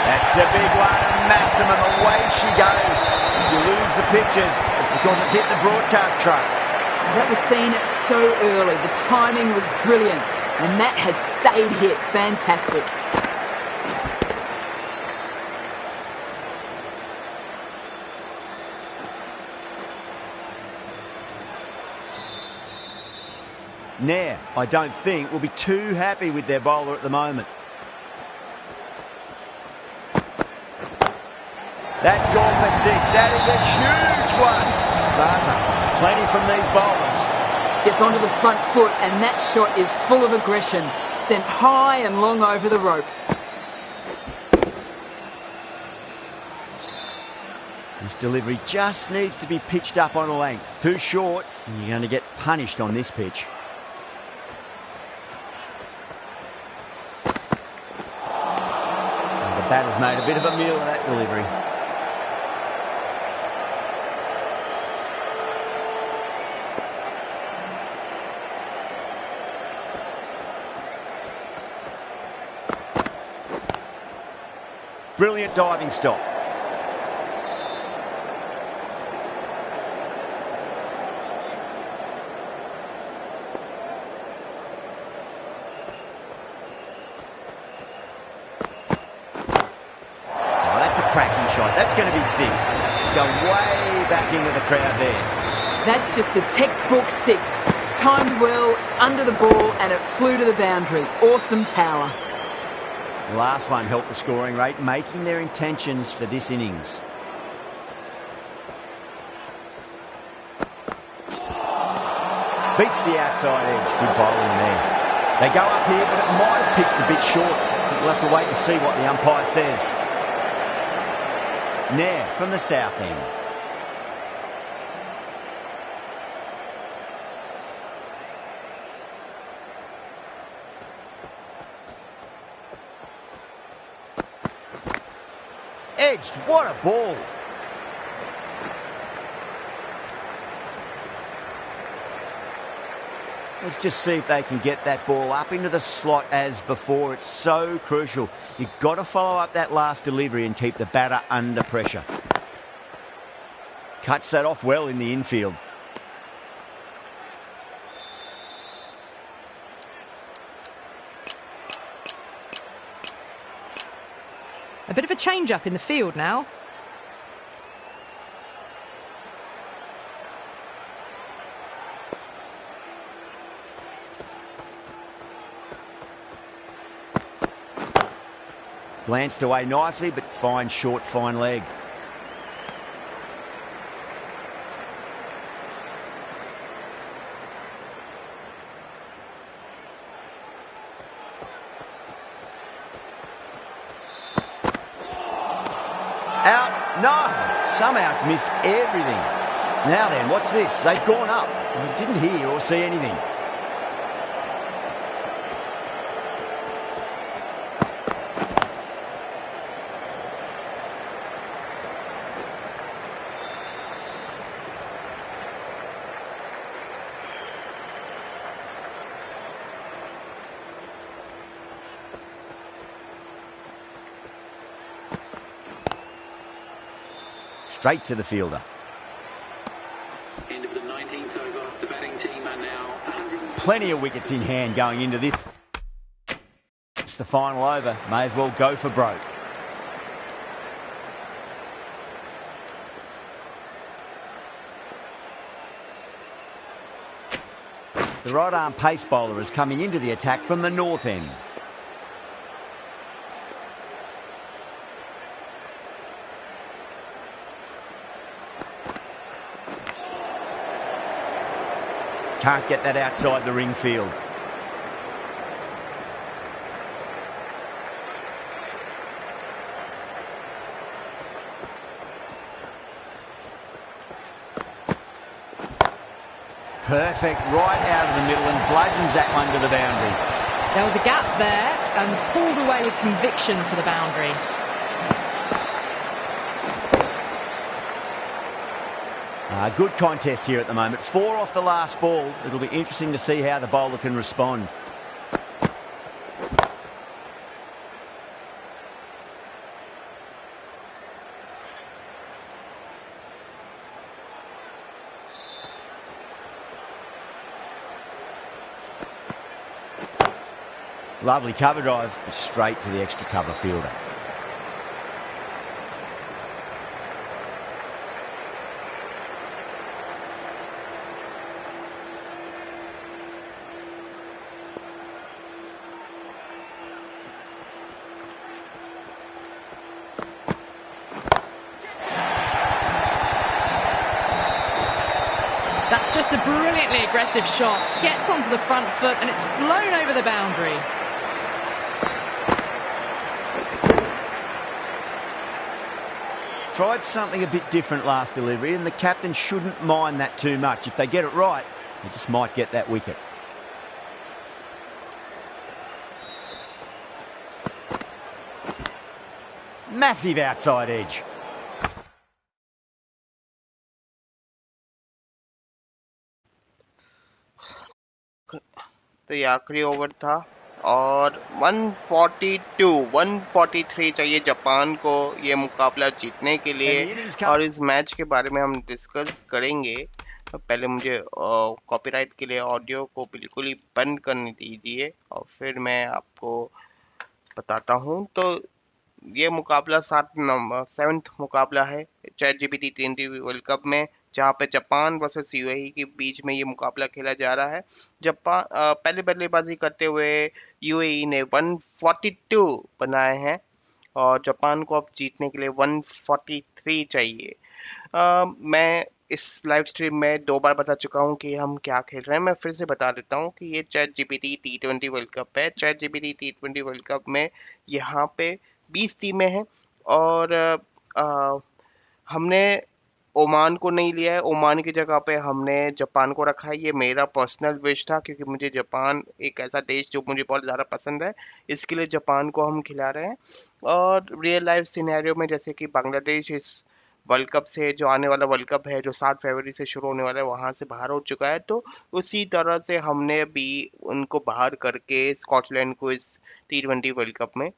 That's a big one, and Maximum, away she goes. If you lose the pictures, it's because it's hit the broadcast truck. That was seen so early. The timing was brilliant. And that has stayed hit. Fantastic. Nair, I don't think, will be too happy with their bowler at the moment. That's gone for 6. That is a huge one. But it's plenty from these bowlers. Gets onto the front foot, and that shot is full of aggression. Sent high and long over the rope. This delivery just needs to be pitched up on a length. Too short, and you're going to get punished on this pitch. And the batter's made a bit of a meal of that delivery. Brilliant diving stop. That's a cracking shot. That's going to be 6. It's going way back into the crowd there. That's just a textbook 6. Timed well, under the ball, and it flew to the boundary. Awesome power. The last one helped the scoring rate, making their intentions for this innings. Beats the outside edge. Good bowling there. They go up here, but it might have pitched a bit short. We'll have to wait and see what the umpire says. Nair from the south end. Edged, what a ball. Let's just see if they can get that ball up into the slot as before. It's so crucial. You've got to follow up that last delivery and keep the batter under pressure. Cuts that off well in the infield. A bit of a change-up in the field now. Glanced away nicely, but fine short, fine leg. Out. No. Somehow it's missed everything. Now then, what's this? They've gone up. I didn't hear or see anything. Straight to the fielder. End of the 19th over. The batting team are now 100. Plenty of wickets in hand going into this. It's the final over. May as well go for broke. The right arm pace bowler is coming into the attack from the north end. Can't get that outside the ring field. Perfect, right out of the middle and bludgeons that one to the boundary. There was a gap there and pulled away with conviction to the boundary. Good contest here at the moment. 4 off the last ball. It'll be interesting to see how the bowler can respond. Lovely cover drive, straight to the extra cover fielder. That's just a brilliantly aggressive shot. Gets onto the front foot and it's flown over the boundary. Tried something a bit different last delivery, and the captain shouldn't mind that too much. If they get it right, they just might get that wicket. Massive outside edge. तो ये आखिरी over था और 143 चाहिए Japan को ये मुकाबला जीतने के लिए, और इस मैच के बारे में हम डिस्कस करेंगे। पहले मुझे कॉपीराइट के लिए ऑडियो को बिल्कुल ही बंद करने दीजिए और फिर मैं आपको बताता हूँ। तो ये मुकाबला 7th मुकाबला है ChatGPT T20 world cup में, जहां पे जापान वर्सेस यूएई के बीच में ये मुकाबला खेला जा रहा है। जापान पहले बल्लेबाजी करते हुए यूएई ने 142 बनाए हैं और जापान को अब जीतने के लिए 143 चाहिए। मैं इस लाइव स्ट्रीम में 2 बार बता चुका हूं कि हम क्या खेल रहे हैं। मैं फिर से बता देता हूं कि ये ChatGPT T20 world cup है। ChatGPT T20 world cup में यहाँ पे 20 टीमें हैं और हमने ओमान को नहीं लिया है। ओमान की जगह पे हमने जापान को रखा है। ये मेरा पर्सनल विश था क्योंकि मुझे जापान एक ऐसा देश जो मुझे बहुत ज़्यादा पसंद है, इसके लिए जापान को हम खिला रहे हैं। और रियल लाइफ सिनेरियो में जैसे कि बांग्लादेश इस वर्ल्ड कप से, जो आने वाला वर्ल्ड कप है जो 7 फरवरी से शुरू होने वाला है, वहां से बाहर हो चुका है, तो उसी तरह से हमने भी उनको बाहर करके स्कॉटलैंड को इस T20 वर्ल्ड कप में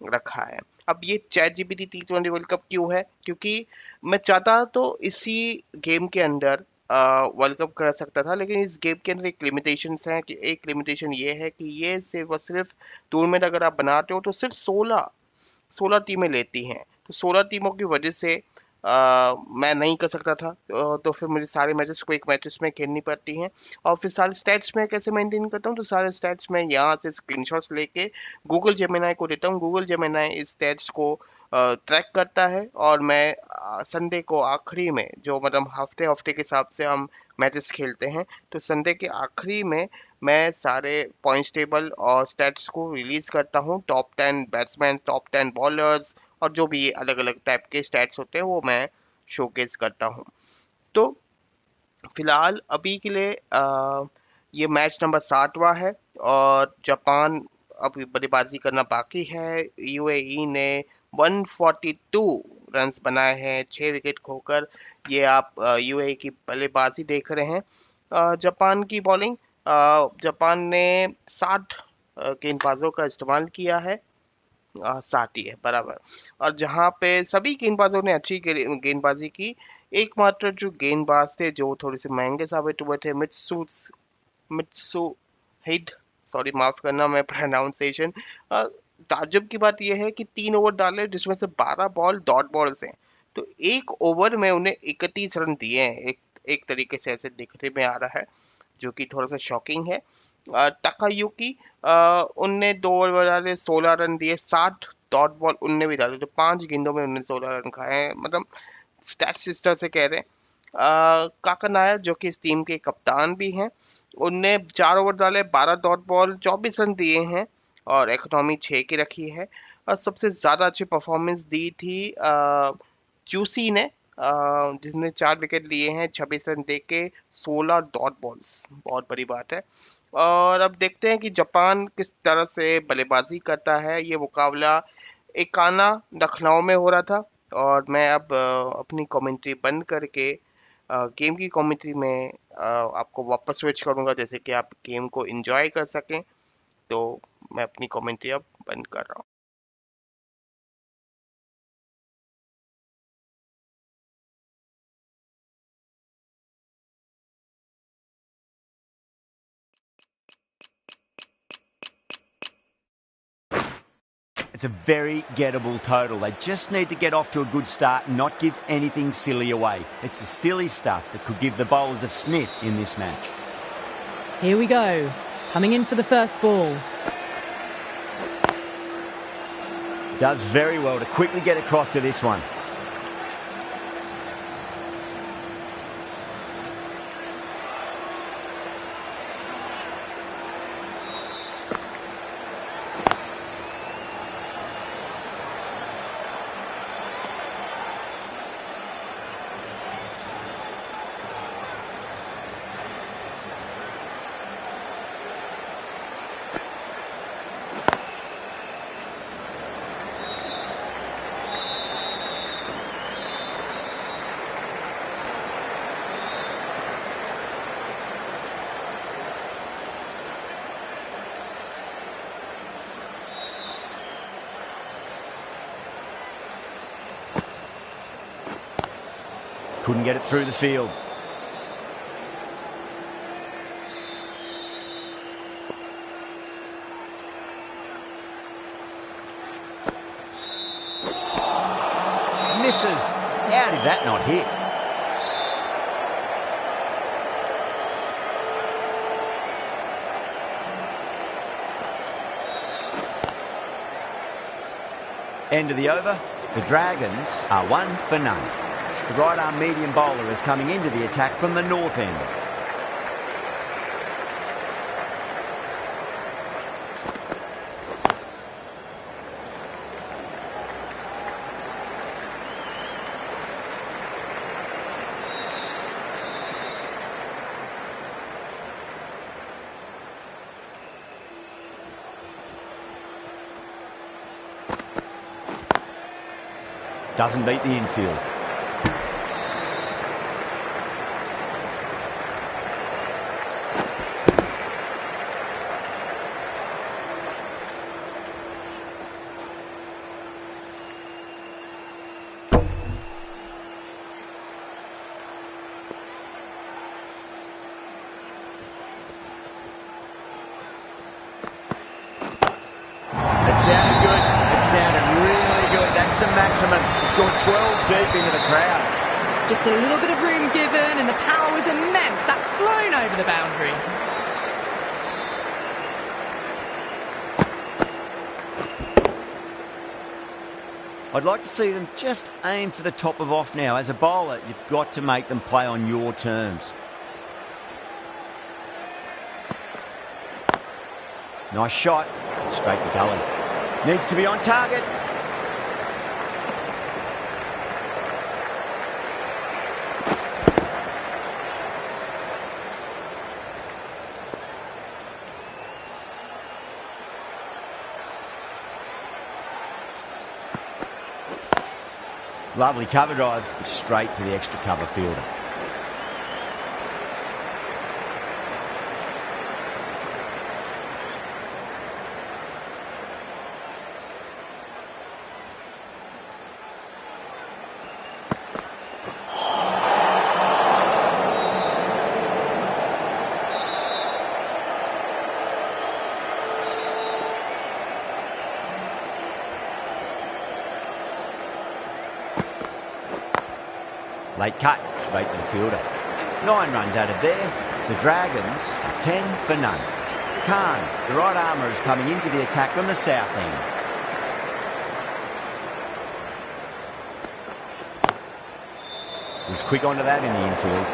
रखा है। अब ये ChatGPT T20 world cup क्यों है? क्योंकि मैं चाहता तो इसी गेम के अंदर वर्ल्ड कप कर सकता था, लेकिन इस गेम के अंदर एक लिमिटेशंस है कि एक लिमिटेशन ये है कि ये सिर्फ और सिर्फ टूर्नामेंट अगर आप बनाते हो तो सिर्फ 16 टीमें लेती हैं। तो 16 टीमों की वजह से मैं नहीं कर सकता था, तो फिर मुझे सारे मैचेस को एक मैचेस में खेलनी पड़ती हैं। और फिर सारे स्टैट्स में कैसे मेंटेन करता हूँ, तो सारे स्टैट्स में यहाँ से स्क्रीनशॉट्स लेके गूगल जेमिनाई को देता हूँ। गूगल जेमिनाई इस स्टैट्स को ट्रैक करता है और मैं संडे को आखिरी में, जो मतलब हफ्ते के हिसाब से हम मैचेस खेलते हैं, तो संडे के आखिरी में मैं सारे पॉइंट्स टेबल और स्टैट्स को रिलीज करता हूँ। टॉप 10 बैट्समैन, टॉप 10 बॉलर्स और जो भी अलग अलग टाइप के स्टैट्स होते हैं वो मैं शोकेस करता हूँ। तो फिलहाल अभी के लिए ये मैच नंबर 7वां है और जापान अभी बल्लेबाजी करना बाकी है। यूएई ने 142 रन्स बनाए हैं 6 विकेट खोकर। ये आप यूएई की बल्लेबाजी देख रहे हैं। जापान की बॉलिंग, जापान ने 60 गेंदबाजों का इस्तेमाल किया है, 7 ही है बराबर। और जहां पे सभी गेंदबाजों ने अच्छी गेंदबाजी की, एकमात्र जो गेंदबाज थे जो थोड़े से महंगे साबित हुए थे, मित्सुहिड, सॉरी माफ करना मैं प्रोनाउंसिएशन। ताज्जुब की बात यह है कि 3 ओवर डाले जिसमें से 12 बॉल डॉट बॉल्स हैं, तो एक ओवर में उन्हें 31 रन दिए हैं। एक तरीके से ऐसे दिखने में आ रहा है, जो कि थोड़ा सा शॉकिंग है। तकायुकी, उनने 2 ओवर डाले 16 रन दिए, 60 डॉट बॉल उनने भी डाले, तो 5 गेंदों में उन्होंने 16 रन खाए हैं। मतलब स्टैट सिस्टर से कह रहे हैं। काका नायर जो कि इस टीम के कप्तान भी हैं, उनने 4 ओवर डाले 12 डॉट बॉल 24 रन दिए हैं और इकोनॉमी 6 की रखी है। और सबसे ज्यादा अच्छी परफॉर्मेंस दी थी जूसी ने, जिसने 4 विकेट लिए हैं 26 रन दे के 16 डॉट बॉल्स, बहुत बड़ी बात है। और अब देखते हैं कि जापान किस तरह से बल्लेबाजी करता है। ये मुकाबला एकाना लखनऊ में हो रहा था और मैं अब अपनी कमेंट्री बंद करके गेम की कमेंट्री में आपको वापस स्विच करूंगा, जैसे कि आप गेम को एंजॉय कर सकें। तो मैं अपनी कमेंट्री अब बंद कर रहा हूँ। It's a very gettable total. They just need to get off to a good start and not give anything silly away. It's the silly stuff that could give the bowlers a sniff in this match. Here we go. Coming in for the first ball. Does very well to quickly get across to this one. Couldn't get it through the field. Misses. How did that not hit? End of the over. The Dragons are 1 for none. The right-arm medium bowler is coming into the attack from the north end. Doesn't beat the infield. It sounded good. It sounded really good. That's a maximum. He scored 12 deep into the crowd. Just a little bit of room given, and the power was immense. That's flown over the boundary. I'd like to see them just aim for the top of off now. As a bowler, you've got to make them play on your terms. Nice shot. Straight to gully. Needs to be on target. Lovely cover drive, straight to the extra cover fielder. Late cut, straight to the fielder. 9 runs added there. The Dragons are 10 for none. Khan, the right armour, is coming into the attack from the south end. He was quick onto that in the infield.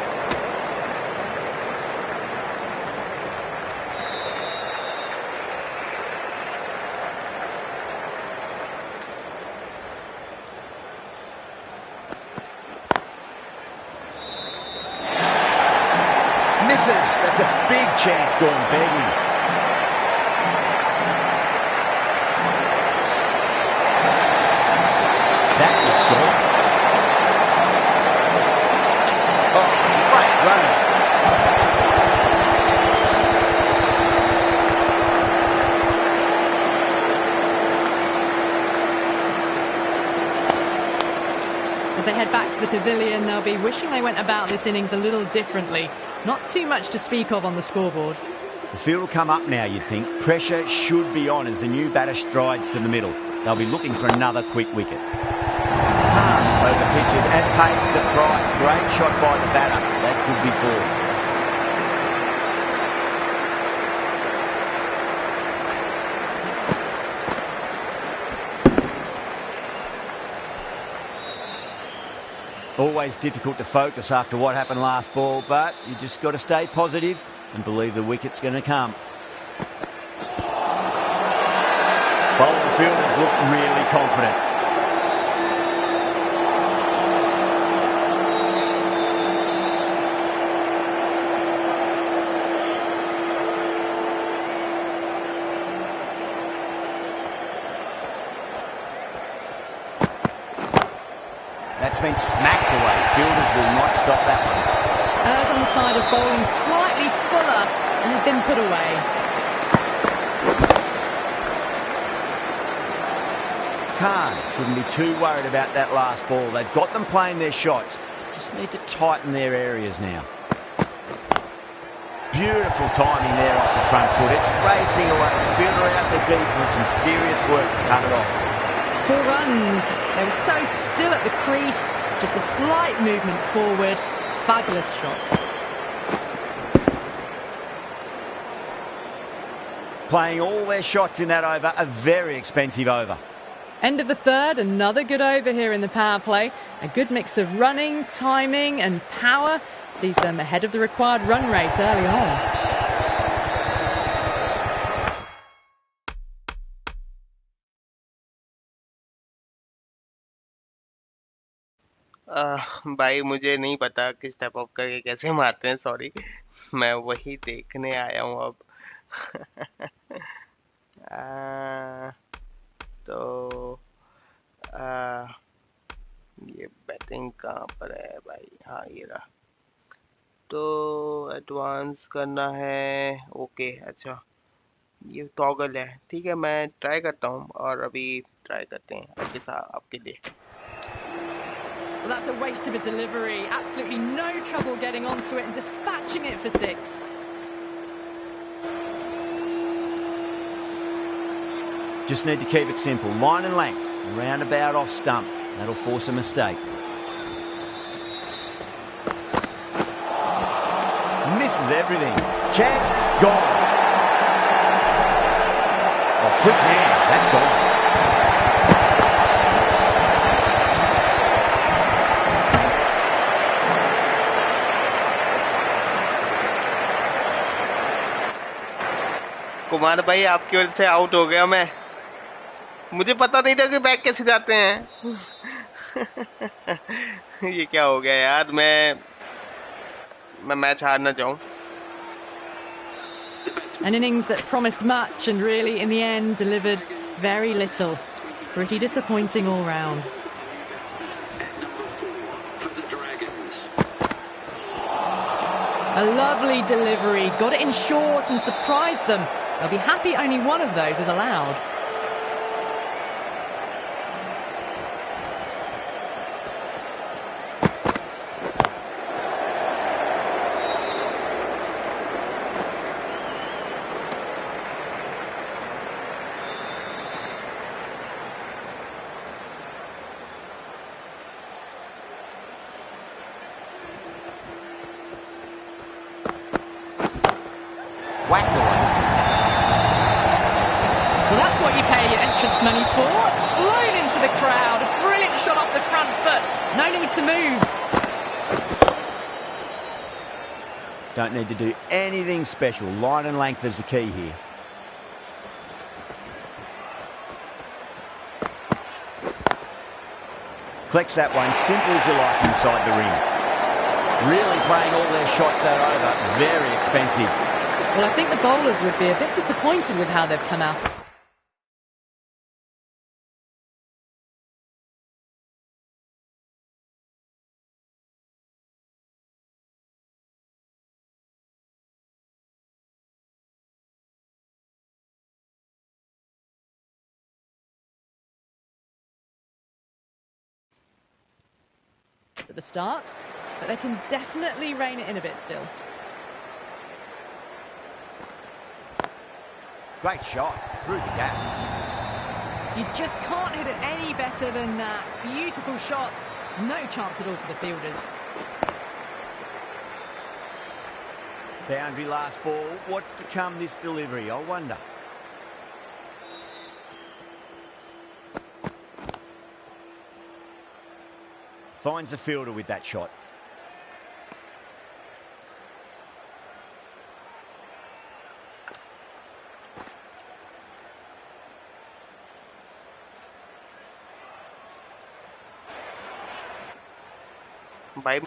Misses. That's a big chance gone begging. That looks good. Oh, great running. As they head back to the pavilion, they'll be wishing they went about this innings a little differently. Not too much to speak of on the scoreboard. The field will come up now, you'd think. Pressure should be on as the new batter strides to the middle. They'll be looking for another quick wicket. Calm over pitches and pays the price. Great shot by the batter. That could be four. Always difficult to focus after what happened last ball, but you just got to stay positive and believe the wicket's going to come. Bowling fielders look really confident. That's been smacked away. Fielders will not stop that one. Errs on the side of bowling slightly fuller and have been put away. Khan shouldn't be too worried about that last ball. They've got them playing their shots. Just need to tighten their areas now. Beautiful timing there off the front foot. It's racing away. The fielder out there deep with some serious work to cut it off. 4 runs. They were so still at the crease. Just a slight movement forward. Fabulous shots. Playing all their shots in that over, a very expensive over. End of the third, another good over here in the power play. A good mix of running, timing and power sees them ahead of the required run rate early on. भाई मुझे नहीं पता कि step up करके कैसे मारते हैं, sorry, मैं वही देखने आया हूँ अब। तो ये बैटिंग कहाँ पर है भाई? हाँ ये रहा। तो एडवांस करना है, ओके, अच्छा ये टॉगल है, ठीक है, मैं ट्राई करता हूँ और अभी ट्राई करते हैं अच्छे सा आपके लिए। Well, that's a waste of a delivery. Absolutely no trouble getting onto it and dispatching it for 6. Just need to keep it simple. Line and length. Roundabout off stump. That'll force a mistake. Misses everything. Chance, gone. Oh, quick hands. That's gone. Kumar भाई आपकी वजह से out हो गया मैं। मुझे पता नहीं था कि बैक कैसे जाते हैं। ये क्या हो गया यार, मैं मैच हारना चाहूँ। An innings that promised much and really in the end delivered very little. Pretty disappointing all round. A lovely delivery, got it in short and surprised them. They'll be happy only one of those is allowed. Whacked away. Well, that's what you pay your entrance money for. It's flown into the crowd. A brilliant shot off the front foot. No need to move. Don't need to do anything special. Line and length is the key here. Collects that one, simple as you like, inside the ring. Really playing all their shots that over. Very expensive. Well, I think the bowlers would be a bit disappointed with how they've come out. At the start, but they can definitely rein it in a bit still. Great shot through the gap. You just can't hit it any better than that. Beautiful shot. No chance at all for the fielders. Boundary last ball. What's to come this delivery, I wonder. Finds the fielder with that shot. भाई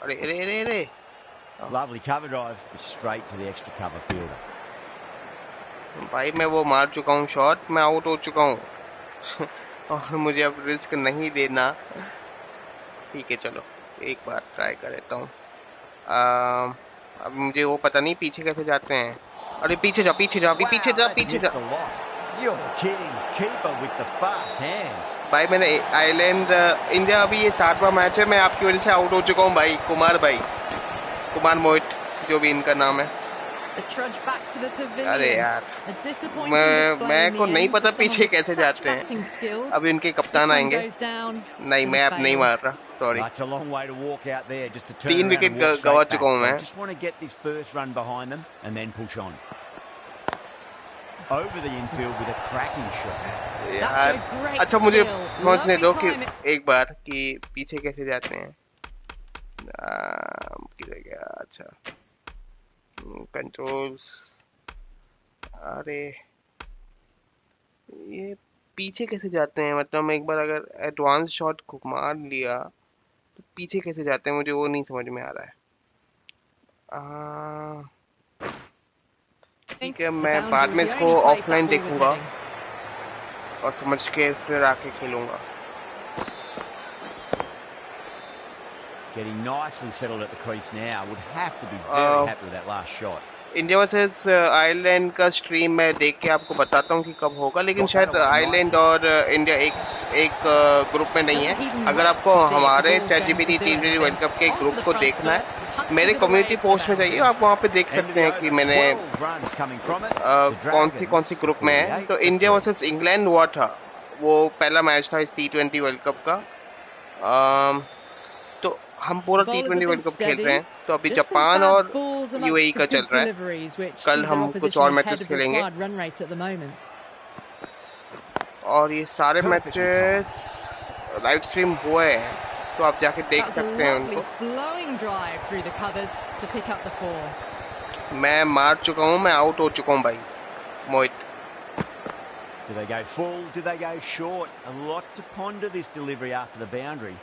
अरे अरे अरे अरे Lovely cover drive, straight to the extra cover fielder. भाई मैं वो मार चुका हूँ शॉट, मैं आउट हो चुका हूँ और मुझे अब रिस्क नहीं देना। ठीक है चलो एक बार ट्राई कर लेता हूँ। अब मुझे वो पता नहीं पीछे कैसे जाते हैं। अरे पीछे जा पीछे जा अभी पीछे जा पीछे जा। You're kidding. Keeper with the fast hands. भाई मैंने आइलैंड इंडिया अभी ये 7वां मैच है, मैं आपकी वजह से आउट हो चुका हूँ भाई। कुमार मोहित जो भी इनका नाम है। अरे यार मैं को नहीं पता पीछे कैसे जाते हैं। अभी इनके कप्तान आएंगे। नहीं मैं अब नहीं मार रहा, सॉरी। 3 विकेट गवा चुका हूँ मैं। Over the infield with a cracking shot. यार अच्छा मुझे समझने दो कि एक बार कि पीछे कैसे जाते हैं। किधर गया? अच्छा कंट्रोल्स। अरे ये पीछे कैसे जाते हैं, मतलब एक बार अगर एडवांस शॉट मार लिया तो पीछे कैसे जाते हैं, मुझे वो नहीं समझ में आ रहा है। ठीक है मैं बाद में इसको ऑफलाइन देखूंगा और समझ के फिर आके खेलूंगा। Getting nicely settled at the crease now. Would have to be very happy with that last shot. India versus Ireland का स्ट्रीम मैं देख के आपको बताता हूँ कि कब होगा, लेकिन शायद आयरलैंड और इंडिया एक ग्रुप में नहीं है। अगर आपको हमारे T20 T20 वर्ल्ड कप के ग्रुप को देखना है मेरे कम्युनिटी पोस्ट में जाइए, आप वहाँ पे देख सकते हैं कि मैंने कौन सी ग्रुप में है। तो इंडिया वर्सेस इंग्लैंड हुआ था, वो पहला मैच था इस T20 वर्ल्ड कप का। तो हम पूरा T20 वर्ल्ड कप खेल रहे हैं, तो अभी जापान और यूएई का चल रहा है। कल हम कुछ और मैचेस खेलेंगे और ये सारे मैचेस लाइव स्ट्रीम हुए हैं, तो आप जाके देख सकते हैं उनको। मैं मार चुका हूँ, मैं आउट हो चुका हूँ भाई मोहित। Do they go full? Do they go short? A lot to ponder this delivery after the boundary.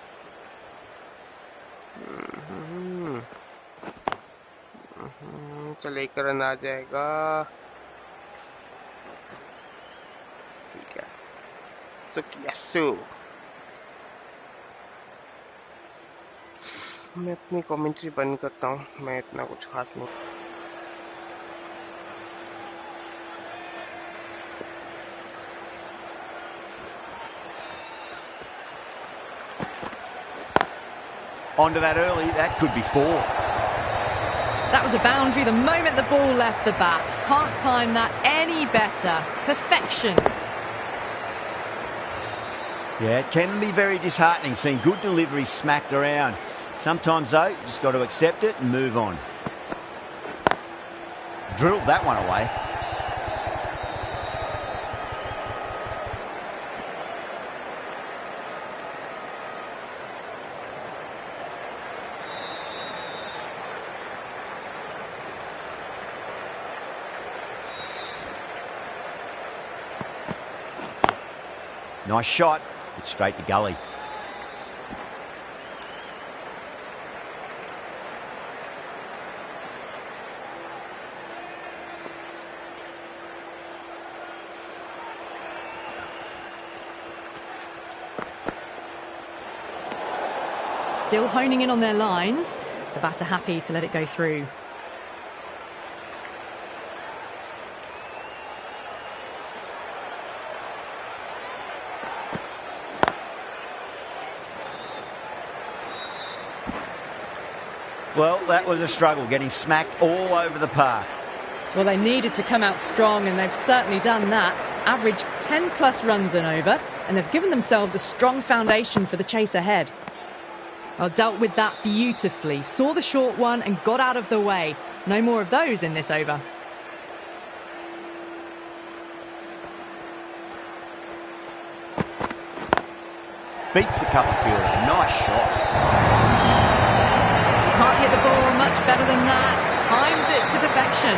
चल एक रन आ जाएगा, ठीक है। सुकियासु मैं अपनी कमेंट्री बंद करता हूँ, मैं इतना कुछ खास नहीं। Onto that early, that could be 4. That was a boundary the moment the ball left the bat. Can't time that any better. Perfection. Yeah, it can be very disheartening seeing good deliveries smacked around. Sometimes though, you just got to accept it and move on. Drilled that one away. Nice shot, but straight to gully. still honing in on their lines. The batter happy to let it go through. Well, that was a struggle, getting smacked all over the park. Well, they needed to come out strong, and they've certainly done that. Average 10-plus runs and over, and they've given themselves a strong foundation for the chase ahead. Well, dealt with that beautifully. Saw the short one and got out of the way. No more of those in this over. Beats the cover fielder. Nice shot. Can't hit the ball much better than that. Timed it to perfection.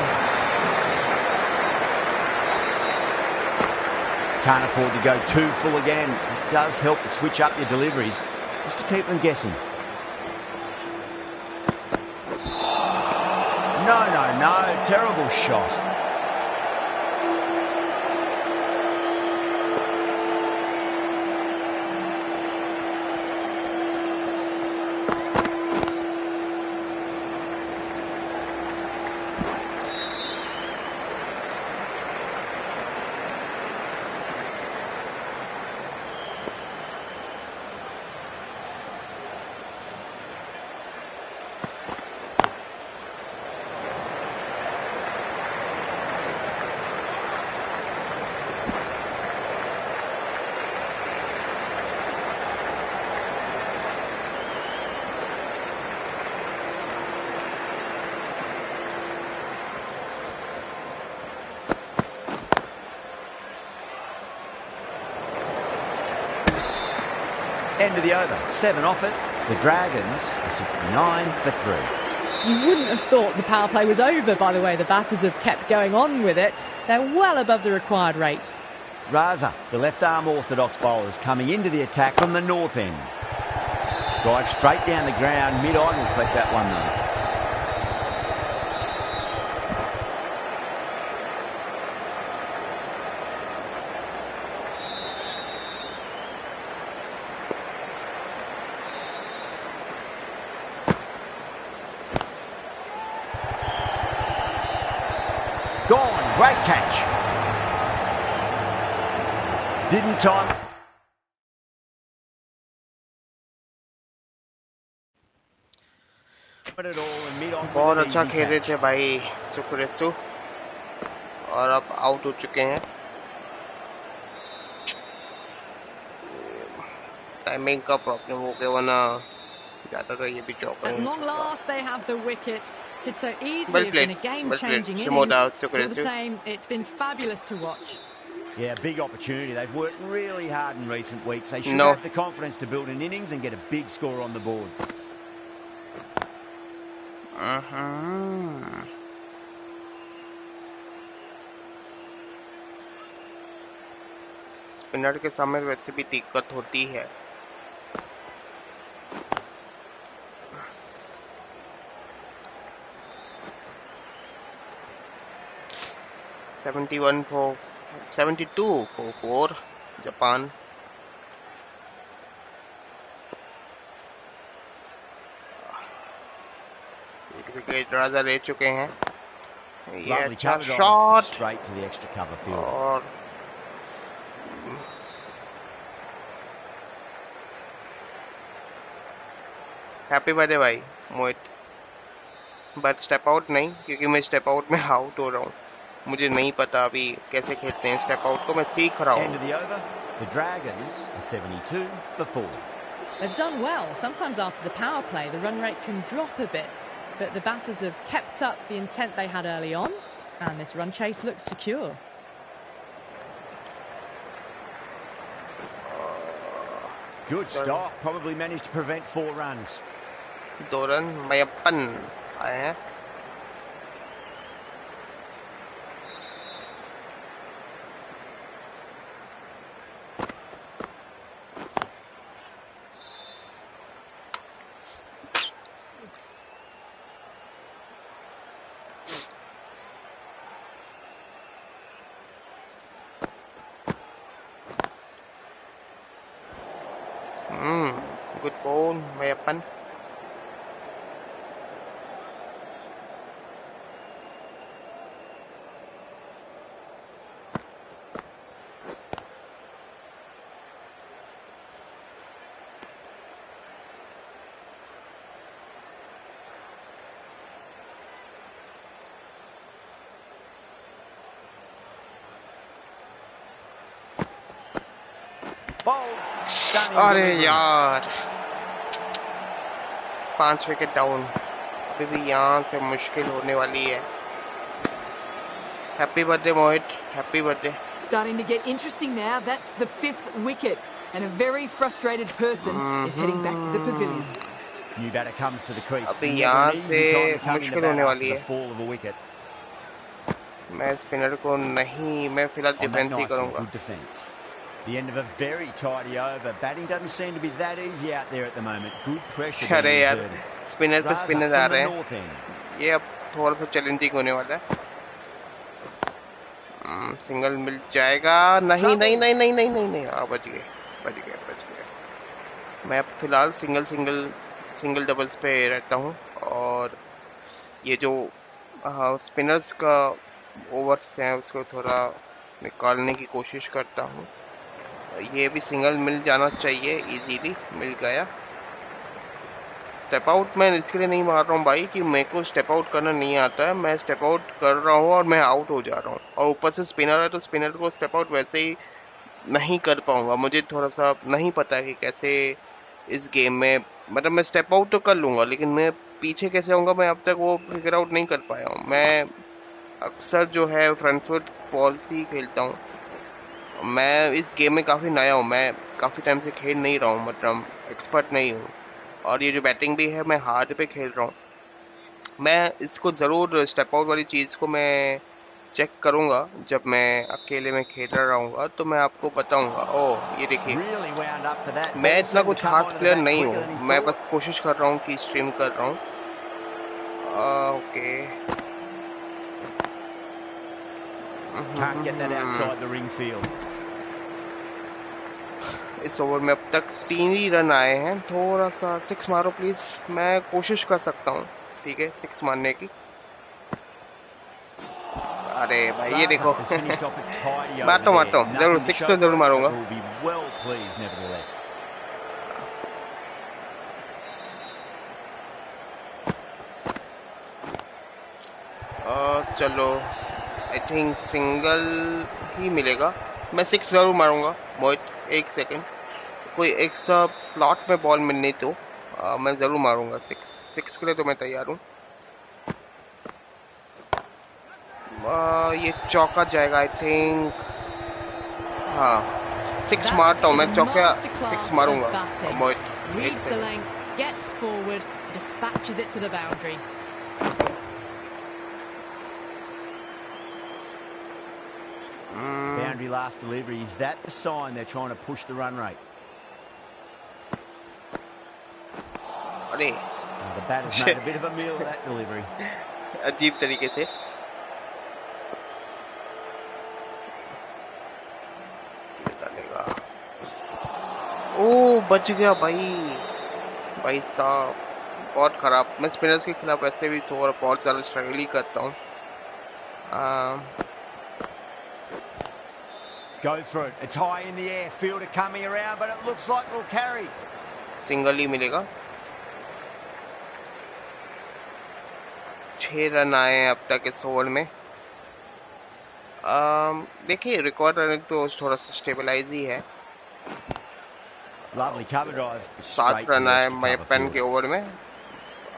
Can't afford to go too full again. It does help to switch up your deliveries, just to keep them guessing. No, terrible shot. End of the over. 7 off it. The Dragons are 69 for 3. You wouldn't have thought the power play was over by the way the batters have kept going on with it. They're well above the required rate. Raza, the left-arm orthodox bowlers, coming into the attack from the north end. Drive straight down the ground. Mid-on will collect that one though. Gone. Great catch. Didn't time. It all and mid-on with बहुत an अच्छा easy खेल रहे catch. थे भाई सुकुरेसु, और अब out हो चुके हैं. टाइमिंग का प्रॉब्लम हो गया, वरना ज्यादातर ये भी चौका At ही long होता. last, they have the wicket. Could so easily Well have been a played. game-changing Well played. innings. Remote out, All the Sukuresu. same, it's been fabulous to watch. Yeah, big opportunity. They've worked really hard in recent weeks. They should No. have the confidence to build an innings and get a big score on the board. Spinner के सामने वैसे भी दिक्कत होती है. (71 for 72 for 4 Japan. एक wicket राजा ले चुके हैं. ये Lovely अच्छा cover drive shot straight to the extra cover field. और हैप्पी बर्थडे भाई मोहित. बट स्टेप आउट नहीं, क्योंकि मैं स्टेप आउट में आउट हो रहा हूँ. मुझे नहीं पता अभी कैसे खेलते हैं स्टेप आउट को. मैं सीख रहा End हूँ. of the over. The Dragons are 72 for 4. They've done well. Sometimes after the power play, the run rate can drop a bit. But the batters have kept up the intent they had early on. And this run chase looks secure. Good stop. Probably managed to prevent 4 runs. 2 run Meiyappan आए हैं. Good ball, Mayappan. Bold, stunning अरे delivery. यार 5 wicket down, अभी भी यहाँ से मुश्किल होने वाली है। Happy birthday Mohit, happy birthday. Starting to get interesting now. That's the 5th wicket. And a very frustrated person is heading back to the pavilion. New batter comes to the crease. अभी Never यहाँ an easy से time to come into मुश्किल bat होने after वाली the है। fall of a wicket. मैं spinner को नहीं, मैं फिलहाल On that defence he nicely, करूंगा। good defence. The end of a very tidy over. Batting doesn't seem to be that easy out there at the moment. Good pressure being अरे यार exerted. Spinner पे Raza spinner from आ the रहे हैं, north end. ये अब थोड़ा सा चैलेंजिंग होने वाला है। सिंगल मिल जाएगा, नहीं नहीं नहीं नहीं नहीं नहीं नहीं, हाँ बच गए बच गए बच गए। मैं अब फिलहाल सिंगल डबल्स पे रहता हूँ, और ये जो स्पिनर्स का ओवर्स हैं उसको थोड़ा निकालने की कोशिश करता हूँ। ये भी सिंगल मिल जाना चाहिए, इजीली मिल गया। स्टेप आउट मैं इसके लिए नहीं मार रहा हूँ भाई कि मेरे को स्टेप आउट करना नहीं आता है, मैं स्टेप आउट कर रहा हूँ और मैं आउट हो जा रहा हूँ, और ऊपर से स्पिनर है तो स्पिनर को स्टेप आउट वैसे ही नहीं कर पाऊंगा। मुझे थोड़ा सा नहीं पता है कि कैसे इस गेम में, मतलब मैं स्टेप आउट तो कर लूंगा लेकिन मैं पीछे कैसे आऊंगा, मैं अब तक वो फिगर आउट नहीं कर पाया हूँ। मैं अक्सर जो है फ्रंट फुट पॉलिसी खेलता हूँ। मैं इस गेम में काफ़ी नया हूँ, मैं काफ़ी टाइम से खेल नहीं रहा हूँ, मतलब एक्सपर्ट नहीं हूँ, और ये जो बैटिंग भी है मैं हार्ड पे खेल रहा हूँ। मैं इसको ज़रूर स्टेप आउट वाली चीज़ को मैं चेक करूँगा जब मैं अकेले में खेल रहा रहूँगा, तो मैं आपको बताऊँगा। ओह ये देखिए, Really wound up for that. मैं Ball इतना seemed to कुछ come खास onto the प्लेयर bat नहीं quicker than हूँ, he मैं thought. बस कोशिश कर रहा हूँ कि स्ट्रीम कर रहा हूँ। Okay Can't get that outside the ring field. इस ओवर में अब तक 3 ही रन आए हैं, थोड़ा सा 6 मारो प्लीज, मैं कोशिश कर सकता हूँ, ठीक है 6 मारने की। अरे भाई ये देखो Raza has finished off a tidy over मारता हूँ there. मारता हूँ, जरूर Nothing to 6 show तो for जरूर it, मारूंगा। but will be well pleased nevertheless. चलो आई थिंक सिंगल ही मिलेगा, मैं 6 जरूर मारूंगा। मोहित एक सेकंड, कोई एक सब स्लॉट में बॉल मिलने तो मैं जरूर मारूंगा 6 के लिए तो मैं तैयार हूँ। ये चौका जाएगा आई थिंक, हाँ 6 मारता हूँ मैं, चौका 6 मारूंगा। मोहित एक Reads the second, length, gets forward, dispatches it to the boundary. Boundary last delivery. Is that the sign they're trying to push the run rate? अरे The batter's made a bit of a meal of that delivery. अजीब तरीके से डालेगा। ओ बच गया भाई साहब, बहुत खराब। मैं स्पिनर्स के खिलाफ वैसे भी थोड़ा बहुत ज़्यादा स्ट्रगल ही करता हूँ। Goes for it. It's high in the air. Fielder coming around, but it looks like it'll carry. Single ही मिलेगा। 6 रन आए हैं अब तक इस ओवर में। देखिए रिकॉर्ड रन तो थोड़ा सा स्टेबलाइज ही है। Lovely cover drive. 7 रन आए मैपन के ओवर में,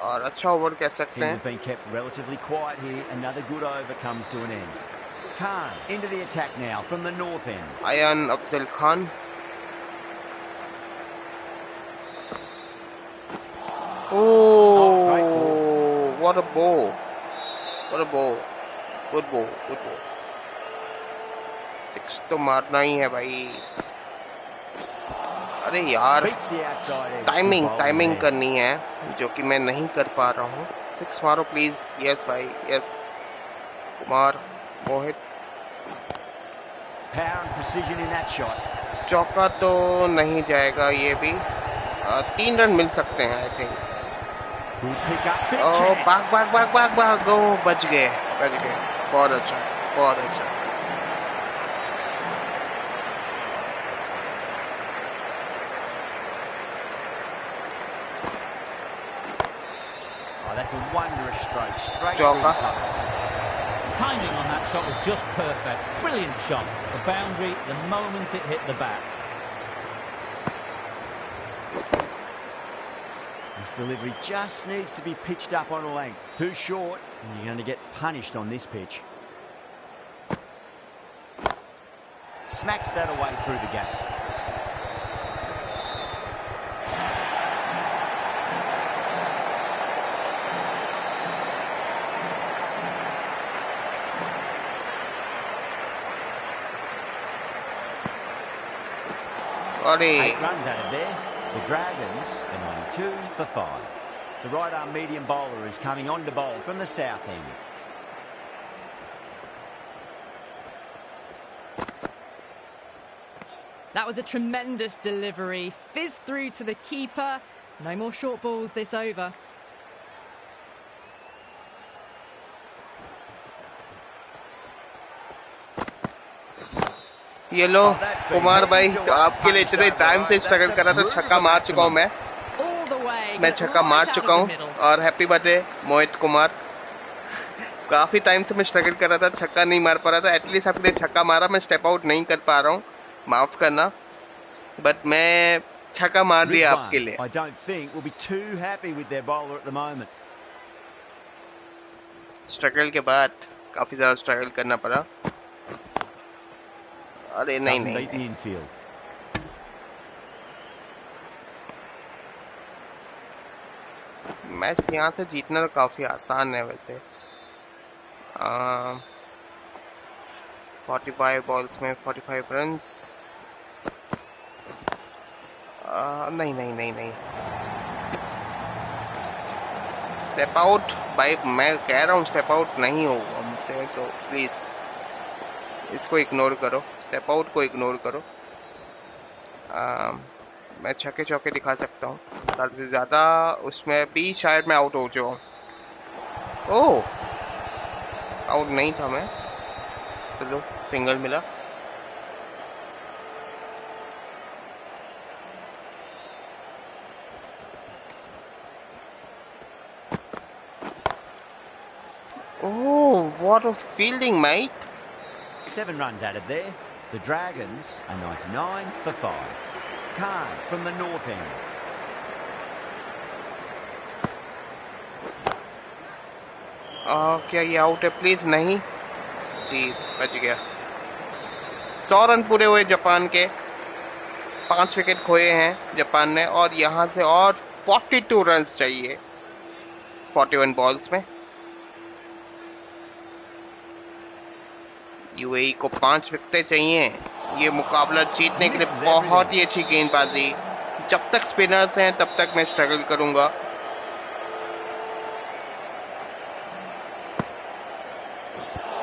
और अच्छा ओवर कह सकते Things हैं। have been kept relatively quiet here. Another good over comes to an end. Khan into the attack now from the north end. Ayan Afzal Khan, Great ball. what a ball, good ball, good ball. 6 तो मारना ही है भाई। अरे यार Beats the outside edge. Good timing bowling there. करनी है जो कि मैं नहीं कर पा रहा हूँ। 6 मारो प्लीज। यस भाई yes. Kumar Mohit, Power and precision in that shot. चौका तो नहीं जाएगा, ये भी 3 रन मिल सकते हैं I think. Good pick up. Big ओ chance. भाग ओ बच गए बहुत अच्छा। Oh, that's a wondrous stroke. Straight Joker. through the covers. Timing on that shot was just perfect. Brilliant shot. The boundary the moment it hit the bat. delivery just needs to be pitched up on a length. Too short, and you're going to get punished on this pitch. Smacks that away through the gap. अरे 8 runs added there. The Dragons are 92 for 5. The right arm medium bowler is coming on to bowl from the south end. That was a tremendous delivery. Fizzed through to the keeper. No more short balls this over. ये लो कुमार भाई, आपके लिए इतने time से struggle कर रहा था, छक्का मार चुका हूँ मैं छक्का मार चुका हूँ। और हैप्पी बर्थडे मोहित कुमार। काफी टाइम से मैं स्ट्रगल कर रहा था, छक्का नहीं मार पा रहा था। एटलीस्ट आपने छक्का मारा, मैं स्टेप आउट नहीं कर पा रहा हूँ, माफ करना, बट मैं छक्का मार दिया आपके लिए। I don't think will be too happy with their bowler at the moment. Struggle के बाद काफी ज्यादा स्ट्रगल करना पड़ा। अरे नहीं Doesn't नहीं, beat the infield. मैच यहाँ से जीतना तो काफी आसान है वैसे। 45 बॉल्स में 45 रन्स। नहीं नहीं नहीं नहीं, स्टेप आउट भाई, मैं कह रहा हूँ स्टेप आउट नहीं होगा मुझसे, तो प्लीज इसको इग्नोर करो, स्टेप आउट को इग्नोर करो। मैं छक्के चौके दिखा सकता हूँ, ज़्यादा से ज़्यादा उसमें भी शायद मैं आउट हो जाऊँ। ओह, आउट नहीं था मैं, चलो सिंगल मिला। Oh, what a fielding, mate. 7 runs added there. The Dragons are 99 for 5. Khan from the north end. क्या ये आउट है? प्लीज नहीं जी, बच गया। 100 रन पूरे हुए जापान के, 5 विकेट खोए हैं जापान ने, और यहाँ से और 42 रन चाहिए 41 बॉल्स में। यूएई को 5 विकेटें चाहिए ये मुकाबला जीतने के लिए। बहुत ही अच्छी गेंदबाजी, जब तक स्पिनर्स हैं तब तक मैं स्ट्रगल करूंगा।